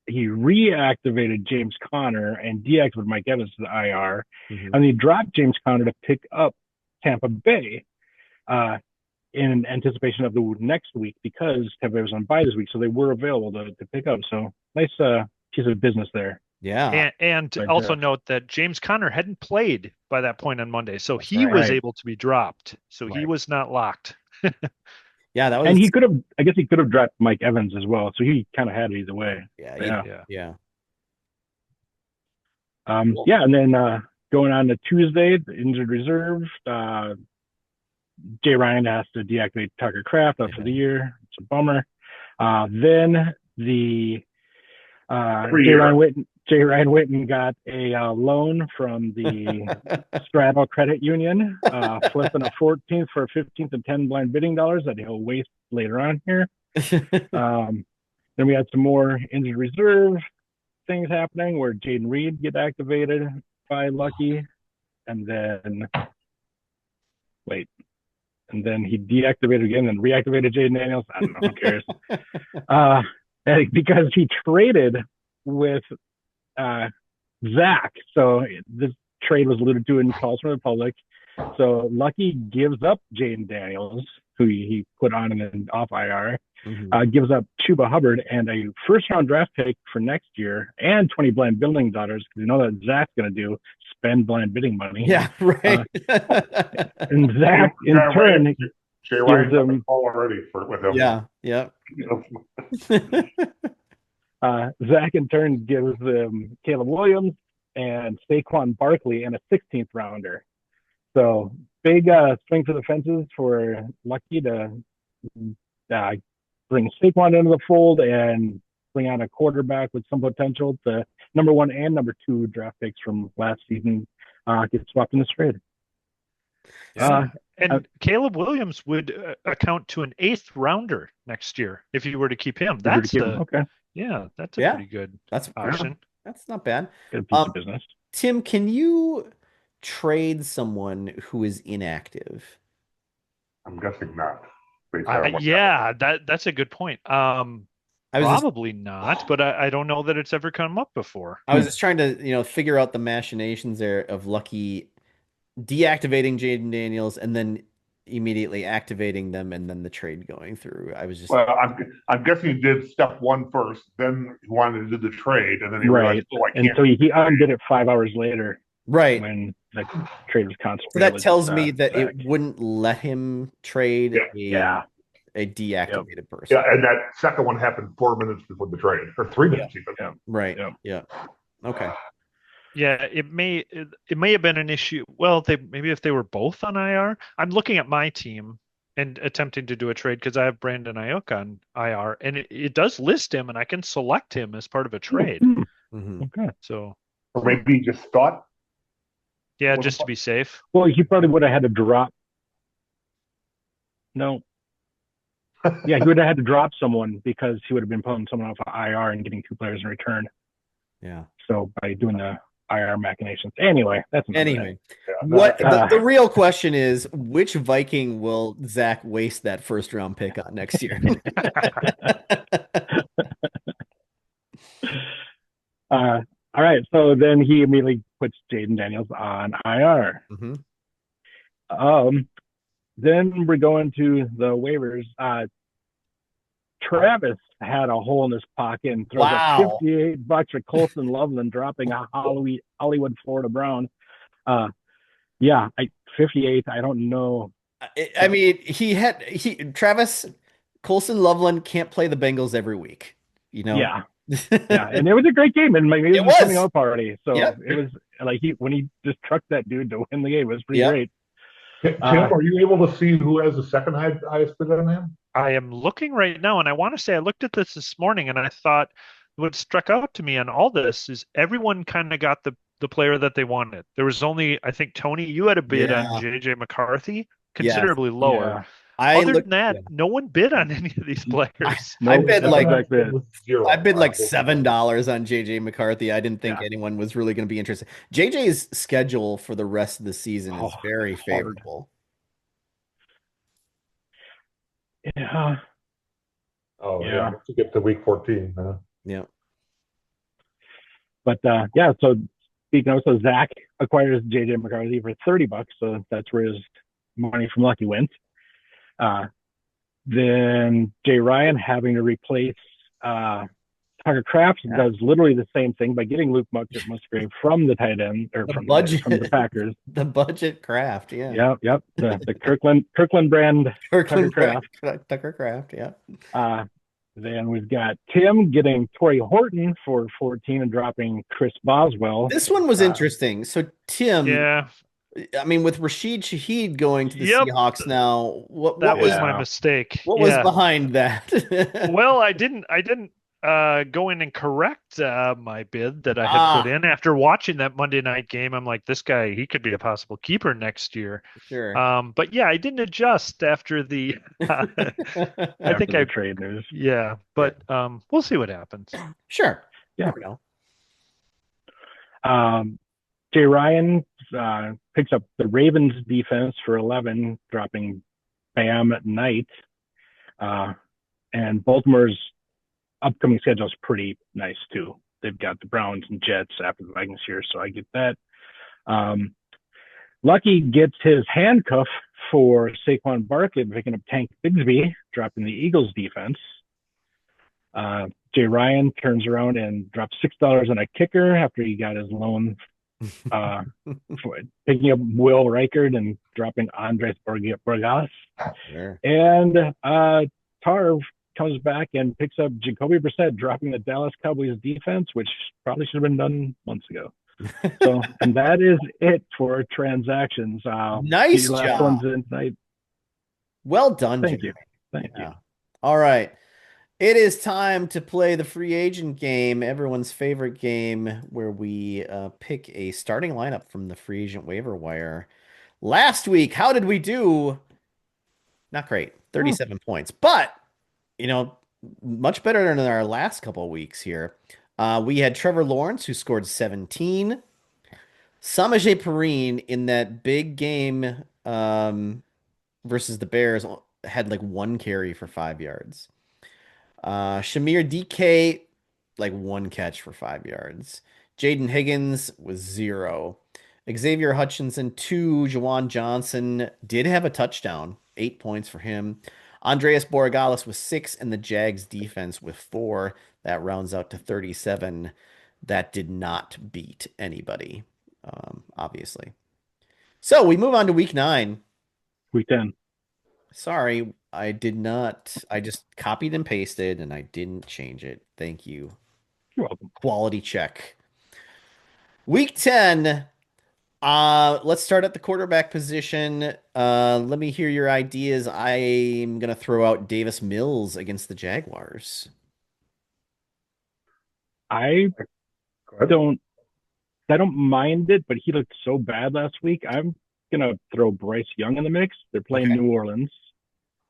reactivated James Conner and deactivated Mike Evans to the IR, and he dropped James Conner to pick up Tampa Bay in anticipation of the next week because Tampa Bay was on bye this week, so they were available to pick up. So nice piece of business there. Yeah. And also note that James Conner hadn't played by that point on Monday, so he was able to be dropped. So he was not locked. Yeah, that was. And I guess he could have dropped Mike Evans as well. So he kind of had it either way. Yeah. And then going on to Tuesday, the injured reserve, Jay Ryan has to deactivate Tucker Kraft for the year. It's a bummer. Then the Jay Ryan Witten got a loan from the Straddle Credit Union, flipping a 14th for a 15th and 10 blind bidding dollars that he'll waste later on here. Then we had some more injured reserve things happening where Jaden Reed get activated by Lucky, and then he deactivated again and reactivated Jaden Daniels. I don't know, who cares? Because he traded with Zach. So this trade was alluded to in calls from the public. So Lucky gives up Jaden Daniels, who he put on and then off IR, gives up Chuba Hubbard and a first-round draft pick for next year and 20 blind bidding dollars, because you know that Zach's going to spend blind bidding money. Yeah, right. And Zach, in turn, Jay Ryan already with him. Yeah. Zach in turn gives Caleb Williams and Saquon Barkley and a 16th rounder. So big swing for the fences for Lucky to bring Saquon into the fold and bring on a quarterback with some potential. The number 1 and number 2 draft picks from last season get swapped in this trade. And Caleb Williams would account to an 8th rounder next year if you were to keep him. That's okay. Yeah, that's a Yeah. pretty good That's option. That's not bad. Good piece of business. Tim, can you trade someone who is inactive? I'm guessing not. Yeah, that's a good point. Probably not, but I don't know that it's ever come up before. I was just trying to, figure out the machinations there of Lucky deactivating Jaden Daniels and then immediately activating them and then the trade going through. I was just Well, I'm guessing he did step 1 first, then he wanted to do the trade, and then he realized, I can't. And so he undid it 5 hours later. Right. When the trade was consummated. So that tells me that it wouldn't let him trade a deactivated person. Yeah, and that second one happened 4 minutes before the trade, or 3 minutes even. Yeah. Right. Yeah. Okay. Yeah, it may have been an issue. Well, maybe if they were both on IR. I'm looking at my team and attempting to do a trade because I have Brandon Ayuk on IR, and it does list him, and I can select him as part of a trade. Mm-hmm. Okay. So, or maybe he just thought. Yeah, just to be safe. Well, he probably would have had to drop. No. Yeah, he would have had to drop someone because he would have been pulling someone off of IR and getting 2 players in return. Yeah. So by doing the IR machinations. Anyway, that's anyway. What the real question is, which Viking will Zach waste that 1st round pick on next year? All right. So then he immediately puts Jaden Daniels on IR. Mm-hmm. Then we're going to the waivers. Travis had a hole in his pocket and throws up $58 for Colson Loveland, dropping a Hollywood Florida Brown. 58. I don't know. I mean, Travis Colson Loveland can't play the Bengals every week, Yeah. Yeah, and it was a great game, and it was coming out party. So it was like when he just trucked that dude to win the game, it was pretty great. Tim, are you able to see who has the second highest bid on him? I am looking right now, and I want to say I looked at this morning, and I thought what struck out to me on all this is everyone kind of got the player that they wanted. There was only, I think, Tony, you had a bid on JJ McCarthy, considerably lower. Yeah. Other than that, no one bid on any of these players. I bid like $7 on JJ McCarthy. I didn't think anyone was really going to be interested. JJ's schedule for the rest of the season is very favorable. Yeah. Oh yeah. To get to week 14. Yeah. But so speaking of, so Zach acquires JJ McCarthy for $30, so that's where his money from Lucky went. Then Jay Ryan having to replace Tucker Kraft does literally the same thing by getting Luke Musgrave from the tight end or from the Packers. The budget Kraft, Yep. The Kirkland brand Tucker Kraft, yeah. Then we've got Tim getting Torrey Horton for 14 and dropping Chris Boswell. This one was interesting. So Tim, I mean, with Rashid Shaheed going to the Seahawks now, what was my mistake? What was behind that? Well, I didn't go in and correct my bid that I had put in after watching that Monday night game. I'm like, this guy, he could be a possible keeper next year. Sure. But I didn't adjust after the. I think I trade news. Yeah, but we'll see what happens. Sure. Yeah. Jay Ryan picks up the Ravens defense for 11, dropping Bam at night. And Baltimore's upcoming schedule is pretty nice too. They've got the Browns and Jets after the Vikings here, so I get that. Lucky gets his handcuff for Saquon Barkley, picking up Tank Bigsby, dropping the Eagles defense. Jay Ryan turns around and drops $6 on a kicker after he got his loan, picking up Will Reichard and dropping Andres Borgales. Sure. And Tarv comes back and picks up Jacoby Brissett, dropping the Dallas Cowboys defense, which probably should have been done months ago. So, and that is it for transactions. Nice the last job. one's in tonight. Well done, Thank Jeremy. you. Thank you. All right. It is time to play the free agent game, everyone's favorite game, where we pick a starting lineup from the free agent waiver wire. Last week, how did we do? Not great, 37 points, but much better than our last couple of weeks here. We had Trevor Lawrence, who scored 17. Samaje Perine in that big game versus the Bears had like 1 carry for 5 yards. Shamir DK, like 1 catch for 5 yards. Jaden Higgins was 0. Xavier Hutchinson, 2. Jawan Johnson did have a touchdown, 8 points for him. Andreas Borregales with 6, and the Jags defense with 4. That rounds out to 37. That did not beat anybody, obviously. So we move on to week 9. Week 10. Sorry, I did not. I just copied and pasted, and I didn't change it. Thank you. You're welcome. Quality check. Week 10. Let's start at the quarterback position. Let me hear your ideas. I'm gonna throw out Davis Mills against the Jaguars. I don't mind it, but he looked so bad last week. I'm gonna throw Bryce Young in the mix. They're playing New Orleans,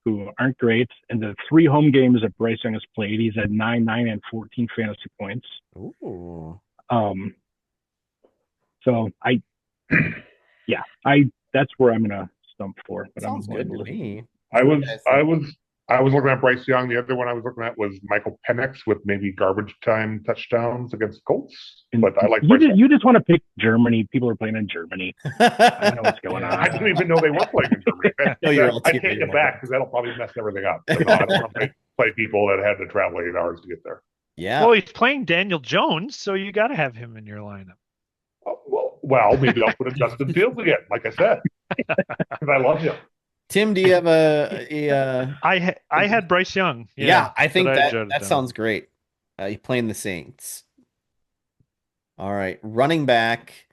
who aren't great, and the 3 home games that Bryce Young has played, he's had 9, 9, and 14 fantasy points. Ooh. So that's where I'm gonna stump for. But Sounds good to me. I was looking at Bryce Young. The other one I was looking at was Michael Penix with maybe garbage time touchdowns against the Colts. But I like you just want to pick Germany. People are playing in Germany. I know what's going on. I didn't even know they were playing in Germany. I take it back because that'll probably mess everything up. But no, I don't want to play people that had to travel 8 hours to get there. Yeah. Well, he's playing Daniel Jones, so you got to have him in your lineup. Well, maybe I'll put a Justin Fields again, like I said, because I love him. Tim, do you have a I had Bryce Young. Yeah, I think that sounds great. You're playing the Saints. All right, running back.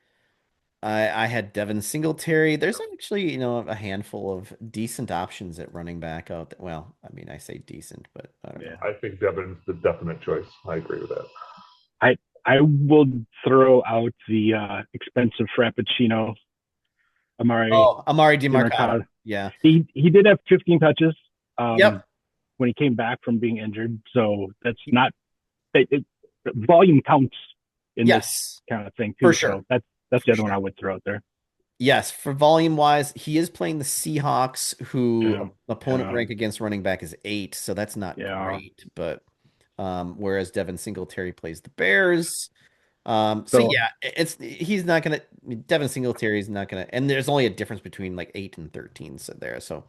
I had Devin Singletary. There's actually, a handful of decent options at running back out there. Well, I mean, I say decent, but I don't know. I think Devin's the definite choice. I agree with that. I will throw out the expensive Frappuccino, Amari DeMarcado. Yeah, he did have 15 touches. When he came back from being injured, so that's not volume counts in this kind of thing too. For sure. So that's the other one I would throw out there. Yes, for volume wise, he is playing the Seahawks, who opponent rank against running back is 8, so that's not great. But whereas Devin Singletary plays the Bears. He's not gonna. Devin Singletary is not gonna, and there's only a difference between like 8 and 13 there. So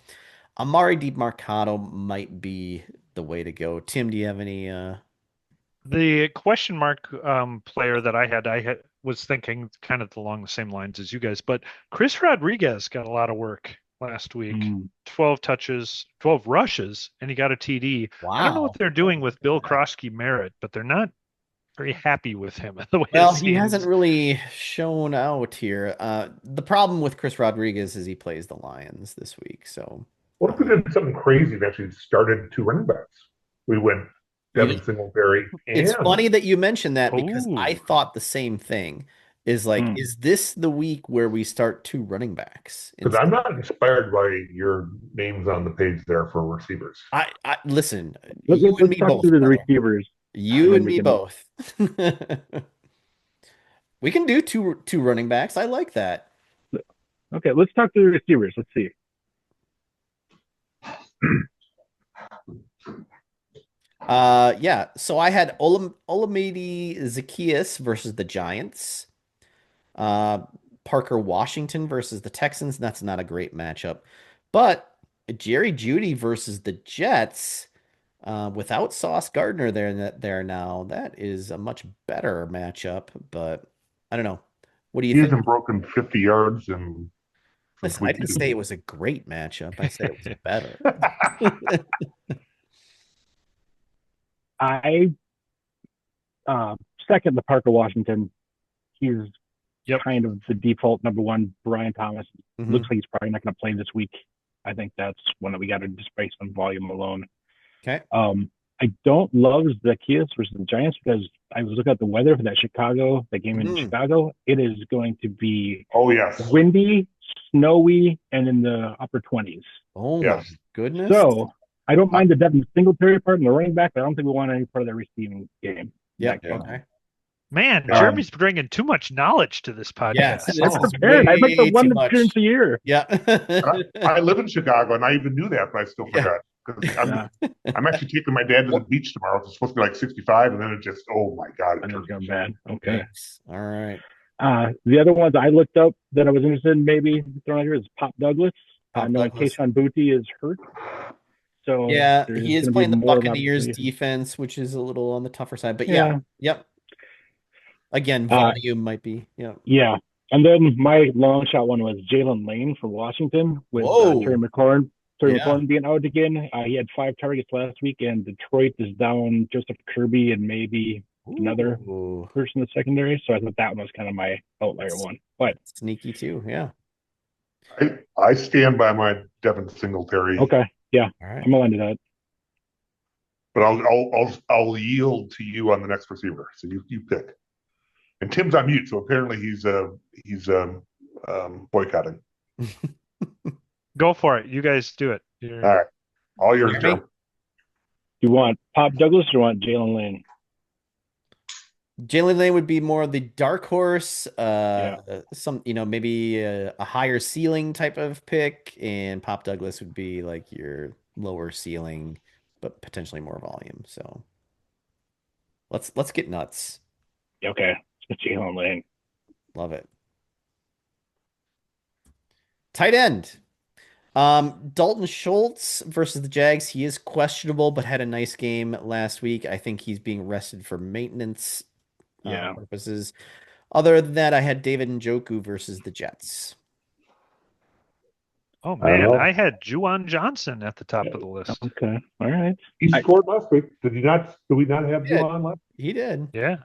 Amari DeMarcado might be the way to go. Tim, do you have any? The question mark player that I was thinking kind of along the same lines as you guys, but Chris Rodriguez got a lot of work last week. 12 touches, 12 rushes, and he got a TD. Wow. I don't know what they're doing with Bill Krosky Merritt, but they're not very happy with him. The way he hasn't really shown out here. The problem with Chris Rodriguez is he plays the Lions this week. So what if we did something crazy and actually started 2 running backs? We went Devin Singletary. It's funny that you mentioned that because I thought the same thing. Is this the week where we start 2 running backs? Because I'm not inspired by your names on the page there for receivers. I listen. Let's talk through the receivers. You and me both. We can do two running backs. I like that. Okay, let's talk to the receivers. Let's see. So I had Olamide Zaccheaus versus the Giants. Parker Washington versus the Texans. That's not a great matchup. But Jerry Jeudy versus the Jets, without Sauce Gardner there now, that is a much better matchup. But I don't know. What do you think? He hasn't broken 50 yards in. Listen, I didn't say it was a great matchup. I said it was better. I second the Parker Washington. He's kind of the default number one. Brian Thomas looks like he's probably not going to play this week. I think that's one that we got to just based on volume alone. Okay. I don't love Zacchaeus versus the Giants because I was looking at the weather for that game in Chicago. It is going to be windy, snowy, and in the upper 20s. Oh my goodness. So I don't mind the Devin Singletary part and the running back, but I don't think we want any part of the receiving game. Yeah. Okay. Man, Jeremy's bringing too much knowledge to this podcast. Yes, I'm prepared. I make the one appearance a year. Yeah. I live in Chicago, and I even knew that, but I still forgot. I'm actually taking my dad to the beach tomorrow. It's supposed to be like 65, and then it just, oh my God. It's gone bad. Okay. Thanks. All right. The other ones I looked up that I was interested in maybe throwing out here is Pop Douglas. I know Kayshon Boutte is hurt. So yeah, he is playing the Buccaneers defense, which is a little on the tougher side. But yep. Again, volume might be. Yeah. And then my long shot one was Jalen Lane from Washington with Terry McLaurin. McLaurin being out again. He had 5 targets last week, and Detroit is down Joseph Kirby and maybe another person in the secondary. So I thought that one was kind of my outlier one. But sneaky too, yeah. I stand by my Devin Singletary. Okay, yeah, right. I'm aligned to that. But I'll yield to you on the next receiver. So you pick. And Tim's on mute, so apparently he's boycotting. Go for it. You guys do it. All right. All yours, Joe. You want Pop Douglas or you want Jalen Lane? Jalen Lane would be more of the dark horse, some maybe a higher ceiling type of pick, and Pop Douglas would be like your lower ceiling, but potentially more volume. So let's get nuts. Okay. Jalen Lane. Love it. Tight end. Dalton Schultz versus the Jags. He is questionable, but had a nice game last week. I think he's being rested for maintenance purposes. Other than that, I had David Njoku versus the Jets. Oh, man. I had Juwan Johnson at the top of the list. Okay. All right. He scored last week. Did we not have Juwan last? He did. Yeah.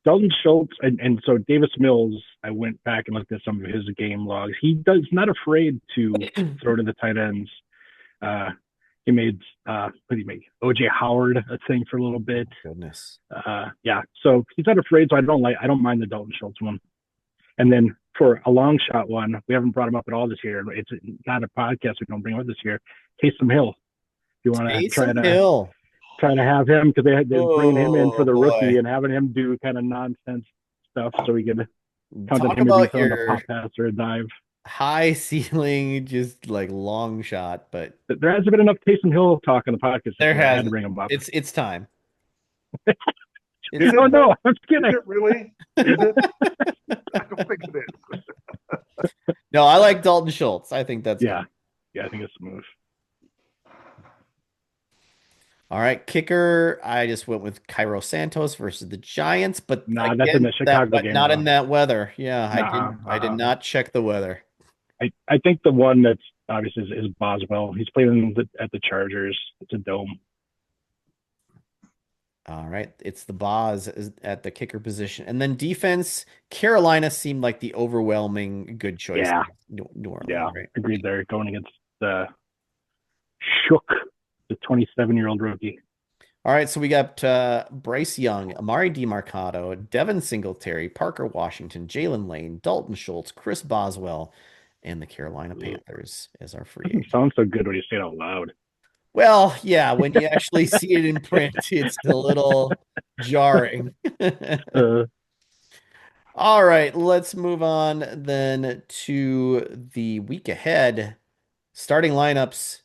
Dalton Schultz and so Davis Mills, I went back and looked at some of his game logs. He's not afraid to throw to the tight ends. He made what did he make? OJ Howard a thing for a little bit. Goodness. So he's not afraid, so I don't mind the Dalton Schultz one. And then for a long shot one, we haven't brought him up at all this year. It's not a podcast we don't bring up this year. Taysom Hill. If you want to try to have him, because they're bringing him in for the rookie and having him do kind of nonsense stuff so we can count on him to be a pop pass or a dive. High ceiling, just like long shot, but there hasn't been enough Taysom Hill talk on the podcast. There has. I had to bring him up. It's time. No, I'm kidding. Is it really? Is it? I don't think it is. No, I like Dalton Schultz. I think that's I think it's smooth. All right, kicker. I just went with Cairo Santos versus the Giants, but that's in the Chicago game. Not in that weather. Yeah, I did not check the weather. I think the one that's obviously is Boswell. He's playing at the Chargers. It's a dome. All right, it's the Boz at the kicker position, and then defense. Carolina seemed like the overwhelming good choice. Yeah, New Orleans, right? Agreed. They're going against the Shook, the 27-year-old rookie. All right, so we got Bryce Young, Amari DiMarcado, Devin Singletary, Parker Washington, Jalen Lane, Dalton Schultz, Chris Boswell, and the Carolina Panthers as our free agent. Sounds so good when you say it out loud. Well, yeah, when you actually see it in print, it's a little jarring. All right, let's move on then to the week ahead. Starting lineups.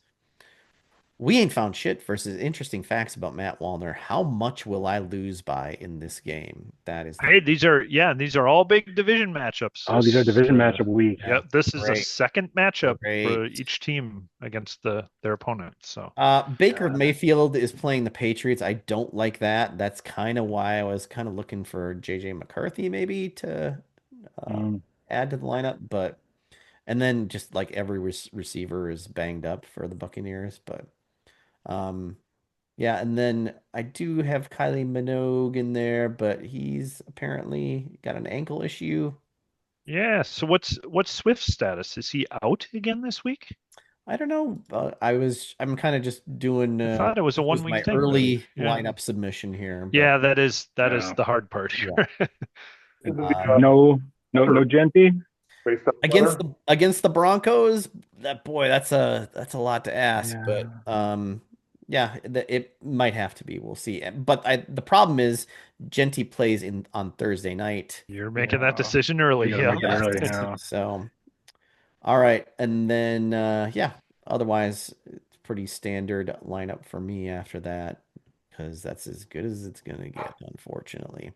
We ain't found shit versus interesting facts about Matt Wallner. How much will I lose by in this game? That is. Hey, these are all big division matchups. Oh, these are division matchup week. Yeah, this is a second matchup for each team against their opponent. So Baker Mayfield is playing the Patriots. I don't like that. That's kind of why I was kind of looking for JJ McCarthy maybe to add to the lineup, but and then just like every receiver is banged up for the Buccaneers, but. Yeah, and then I do have Kylie Minogue in there, but he's apparently got an ankle issue. Yeah. So what's Swift's status? Is he out again this week? I don't know. I'm kind of just doing. I thought it was a This was 1 week my thing, but early yeah. lineup submission here, but Yeah, that is Yeah. the hard part yeah. here. No Genty. Based on weather. Against the Broncos, that's a lot to ask, Yeah. but yeah, it might have to be. We'll see. But the problem is Genty plays in on Thursday night. You're making that Yeah. decision early. You gotta Yeah. make it early, yeah. So, all right, and then yeah, otherwise it's pretty standard lineup for me after that because that's as good as it's gonna get, unfortunately.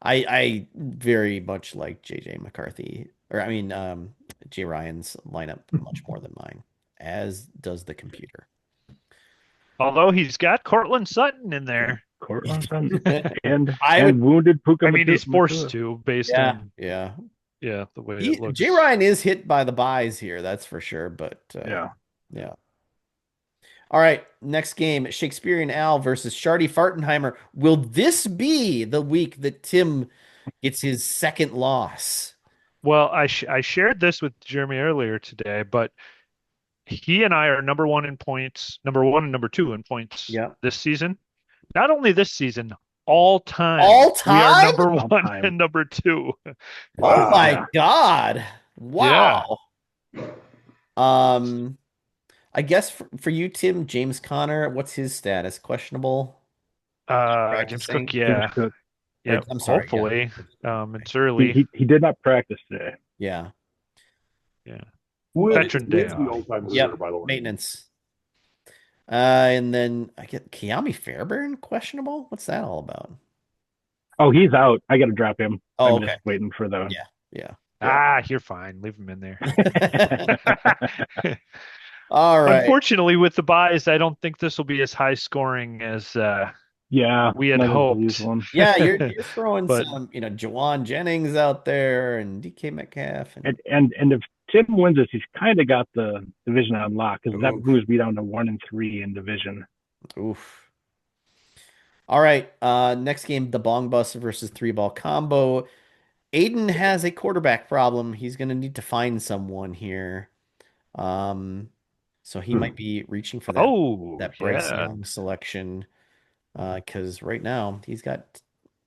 I very much like JJ McCarthy, or I mean Jay Ryan's lineup much more than mine, as does the computer. Although he's got Cortland Sutton in there. Cortland and I would, wounded Puka. I mean, he's forced Matua. to based yeah, on yeah. the way it looks. Jay Ryan is hit by the buys here, that's for sure. But Yeah. yeah. All right, next game: Shakespearean Al versus Shardy Fartenheimer. Will this be the week that Tim gets his second loss? Well, I shared this with Jeremy earlier today, but he and I are number one in points, number one and number two in points Yeah. this season. Not only this season, all time. All We are time? number All one time. and number two. Oh my Yeah. God. Wow. I guess for you, Tim, James Conner, what's his status? Questionable? James Practicing? Cook, yeah. James Cook. Yeah, I'm sorry, hopefully. yeah. It's early. He did not practice today. Yeah. Yeah. Who is Veteran day the off. all-time Yep. leader, by the way? Maintenance. And then I get Kiami Fairbairn questionable. What's that all about? Oh, he's out. I got to drop him. Oh, I'm okay. just waiting for the. Yeah. You're fine. Leave him in there. All right. Unfortunately, with the buys, I don't think this will be as high scoring as Yeah, we had not as hoped. these ones. Yeah, you're throwing But- some, Jawan Jennings out there and DK Metcalf and And if Tim wins this, he's kind of got the division on lock because that Oof. moves me down to 1-3 in division. oof. All right. Next game, the Bong Bus versus 3-ball combo. Aiden has a quarterback problem. He's gonna need to find someone here. So he might be reaching for that Bryce yeah. Young selection. Because right now he's got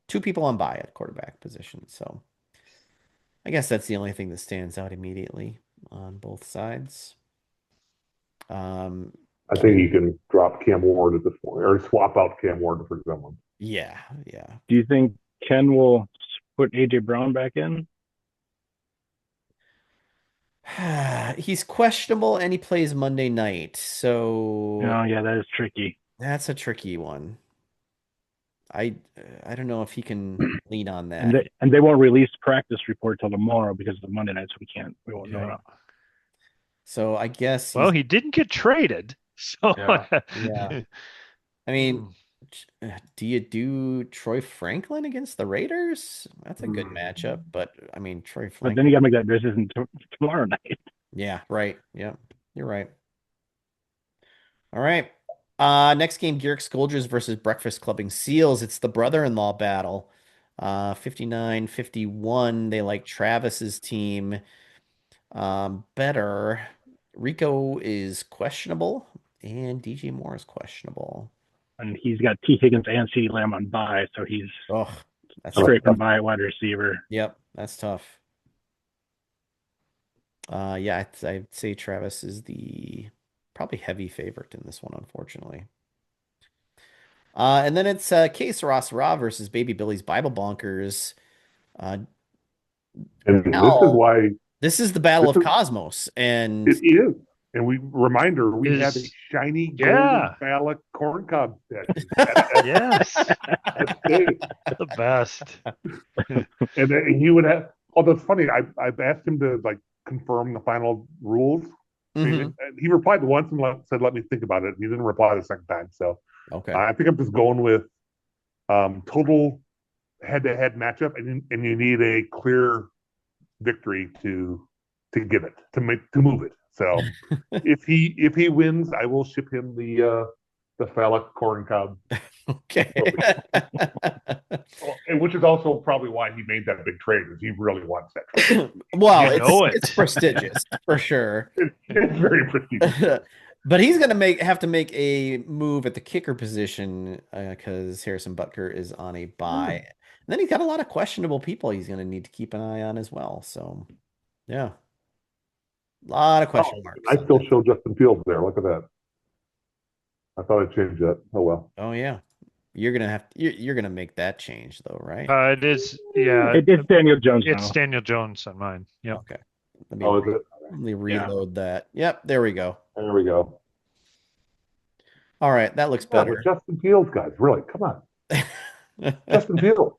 two people on bye at quarterback position. So I guess that's the only thing that stands out immediately on both sides. I think you can drop Cam Ward at this point, or swap out Cam Ward for someone. Yeah. Do you think Ken will put AJ Brown back in? He's questionable and he plays Monday night. So Oh, yeah, that is tricky. that's a tricky one. I don't know if he can lean on that. And they won't release practice report till tomorrow because of the Monday night, so we won't know. Yeah. So I guess Well, he didn't get traded. So Yeah. I mean, do you do Troy Franklin against the Raiders? That's a good matchup, but I mean, Troy But Franklin. then you got to make that decision tomorrow night. Yeah, right. Yeah, you're right. All right. Next game, Garrick Scolders versus Breakfast Clubbing Seals. It's the brother-in-law battle. 59-51. They like Travis's team better. Rico is questionable, and DJ Moore is questionable. And he's got T. Higgins and CeeDee Lamb on bye, so he's Oh, that's straight from bye wide receiver. Yep, that's tough. Yeah, I'd say Travis is the probably heavy favorite in this one, unfortunately. And then it's Case Ross Ra versus Baby Billy's Bible Bonkers. And Now, this is the Battle of Cosmos, and it is. And we have a shiny golden phallic corn cob statue. Yes, That's big. the best. And then he would have. Although it's funny, I've asked him to confirm the final rules. Mhm. And he replied once and said, "Let me think about it." And he didn't reply the second time. So Okay. I think I'm just going with total head-to-head matchup, and you need a clear victory to give it to move it. So if he wins, I will ship him the cephalic corn cob. Okay. And which is also probably why he made that big trade, because he really wants that trade. Well, You know it's prestigious for sure. It's very prestigious. But he's gonna have to make a move at the kicker position because Harrison Butker is on a bye. And then he's got a lot of questionable people he's gonna need to keep an eye on as well. So, yeah, a lot of question marks. I still show Justin Fields there. Look at that. I thought I'd change that. Oh well. Oh yeah, you're gonna make that change though, right? It is, yeah. It's Daniel Jones now. It's Daniel Jones on mine. Yep. Okay. Is it? Let me reload that. Yep, there we go. There we go. All right, that looks Yeah, better. but Justin Fields, guys, really, come on. Justin Fields.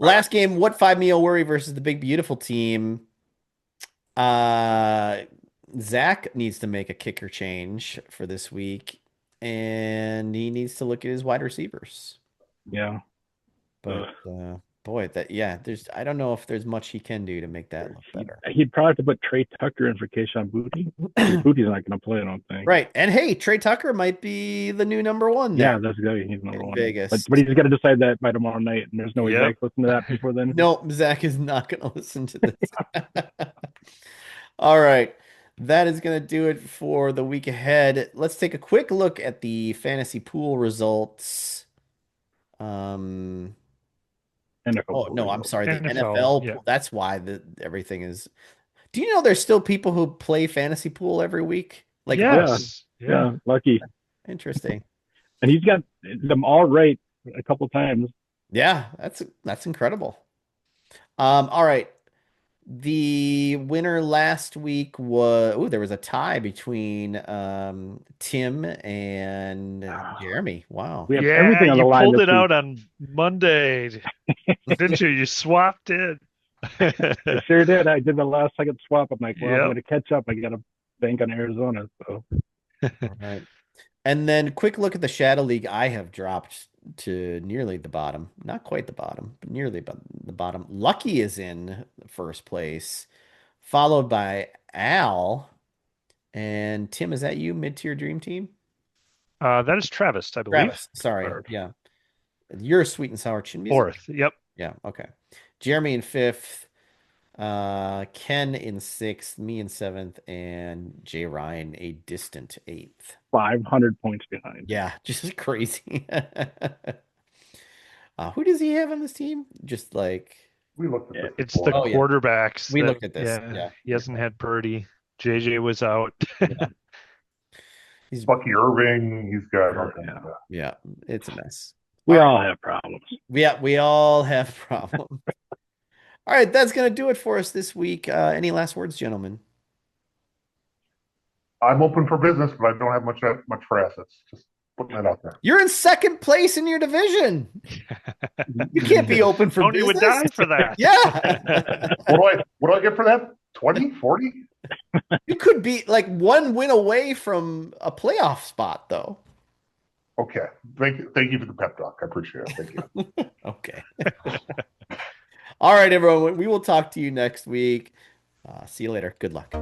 Last game, what 5-meal worry versus the big beautiful team? Zach needs to make a kicker change for this week, and he needs to look at his wide receivers. Yeah. But boy, I don't know if there's much he can do to make that look better. He'd probably have to put Trey Tucker in for Kayshon Boutte. Boutte's not going to play, I don't think. Right. And hey, Trey Tucker might be the new number one there. Yeah, that's good. He's number in one. Vegas. But he's got to decide that by tomorrow night, and there's no way Yep. Zach's listening to that before then. No, Zach is not going to listen to this. All right. That is going to do it for the week ahead. Let's take a quick look at the fantasy pool results. NFL Oh, no, I'm sorry. The NFL, NFL, yeah. that's why everything is. Do you know there's still people who play fantasy pool every week? Like, Yes. Yeah, lucky. interesting. And he's got them all right a couple times. Yeah, that's incredible. All right. The winner last week there was a tie between Tim and Jeremy. Wow. We have Yeah, everything on the you line. pulled this it out week. on Monday, didn't you? You swapped it. I sure did. I did the last second swap. I'm like, well, Yep. I'm going to catch up. I got to bank on Arizona. So All right. And then quick look at the Shadow League. I have dropped to nearly the bottom. Not quite the bottom, but nearly the bottom. Lucky is in first place, followed by Al. And Tim, is that you, mid-tier dream team? That is Travis, I believe. Travis, sorry. Or Yeah. You're sweet and sour chin music. Fourth. Yep. Yeah, okay. Jeremy in fifth, Ken in sixth, me in seventh, and Jay Ryan a distant eighth. 500 points behind. Yeah, just crazy. Who does he have on this team? Just like We looked at this It's before. the Oh, yeah. quarterbacks. We that- looked at this, yeah. He hasn't had Purdy. JJ was out. he's Bucky Irving. He's got all kinds Yeah. of stuff. yeah, it's a mess. We all have problems. We all have problems. All right, that's gonna do it for us this week. Any last words, gentlemen? I'm open for business, but I don't have much for assets. Just putting that out there. You're in second place in your division. You can't be open for Tony would business. die for that. Yeah. What do I get for that? 20, 40? You could be like one win away from a playoff spot, though. Okay. Thank you for the pep talk. I appreciate it. Thank you. Okay. All right, everyone. We will talk to you next week. See you later. Good luck.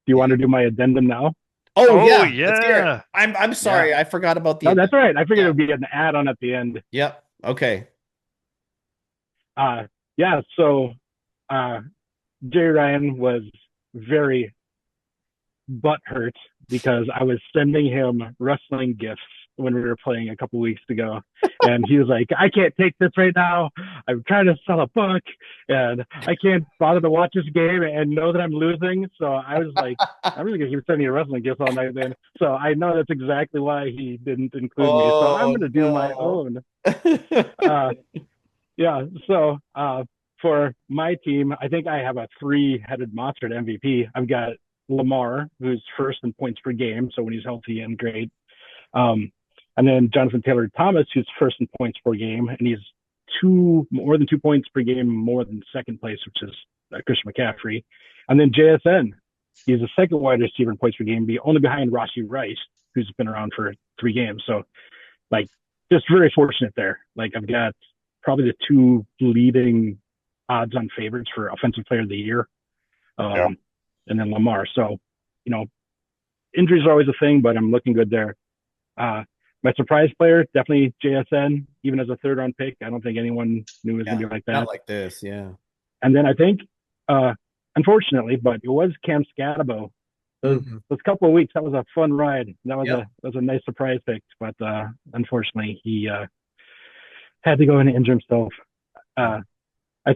Do you want to do my addendum now? Oh, yeah. yeah. Let's hear it. I'm sorry. I forgot about the. No, that's all right. I figured it would be an add-on at the end. Yep. Okay. Yeah, so Jay Ryan was very butthurt because I was sending him wrestling gifts when we were playing a couple weeks ago. And he was like, I can't take this right now. I'm trying to sell a book and I can't bother to watch this game and know that I'm losing. So I was like, I'm really going to keep sending you wrestling gifts all night then. So I know that's exactly why he didn't include me. So I'm going to do my own. Yeah, so for my team, I think I have a three-headed monster at MVP. I've got Lamar, who's first in points per game, so when he's healthy and great. And then Jonathan Taylor Thomas, who's first in points per game, and he's more than 2 points per game more than second place, which is Christian McCaffrey. And then JSN, he's the second wide receiver in points per game, only behind Rashee Rice, who's been around for 3 games. So, like, just very fortunate there. Like, I've got probably the two leading odds-on favorites for Offensive Player of the Year, and then Lamar. So, injuries are always a thing, but I'm looking good there. My surprise player, definitely JSN, even as a third-round pick. I don't think anyone knew it was going to be like that. Not like this, yeah. And then I think, unfortunately, but it was Cam Scatabo. Those couple of weeks, that was a fun ride. That was a nice surprise pick, but unfortunately, he had to go in and injure himself. I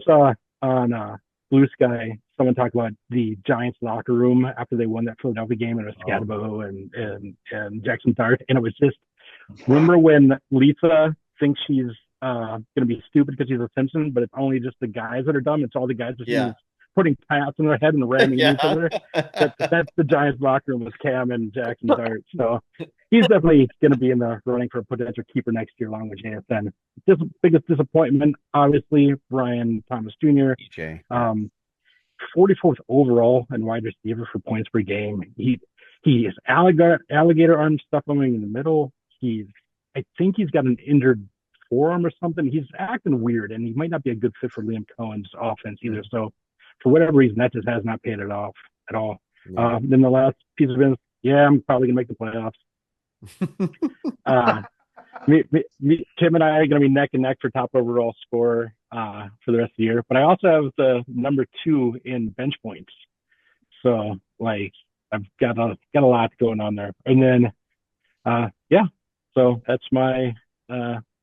saw on Blue Sky someone talk about the Giants locker room after they won that Philadelphia game, and it was Scatabo and Jackson Dart, and it was just, remember when Lisa thinks she's going to be stupid because she's a Simpson, but it's only just the guys that are dumb. It's all the guys that she's putting pats in their head and ramming each other. That's the Giants locker room, with Cam and Jackson Dart. So he's definitely going to be in the running for a potential keeper next year, along with JSN. Biggest disappointment, obviously, Brian Thomas Jr. 44th overall and wide receiver for points per game. He has alligator arm stuff in the middle. I think he's got an injured forearm or something. He's acting weird, and he might not be a good fit for Liam Cohen's offense either. So, for whatever reason, that just has not paid it off at all. Yeah. Then the last piece of business, I'm probably gonna make the playoffs. Tim and I are gonna be neck and neck for top overall scorer for the rest of the year. But I also have the number 2 in bench points. So, like, I've got a lot going on there. And then, so that's my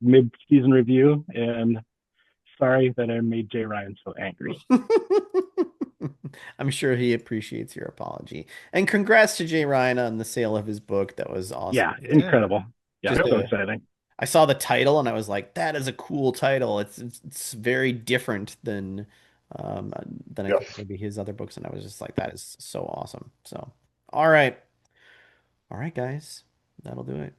mid-season review, and sorry that I made Jay Ryan so angry. I'm sure he appreciates your apology. And congrats to Jay Ryan on the sale of his book. That was awesome. Yeah, incredible. Yeah, so exciting. I saw the title and I was like, that is a cool title. It's very different than I think maybe his other books, and I was just like, that is so awesome. So all right, guys, that'll do it.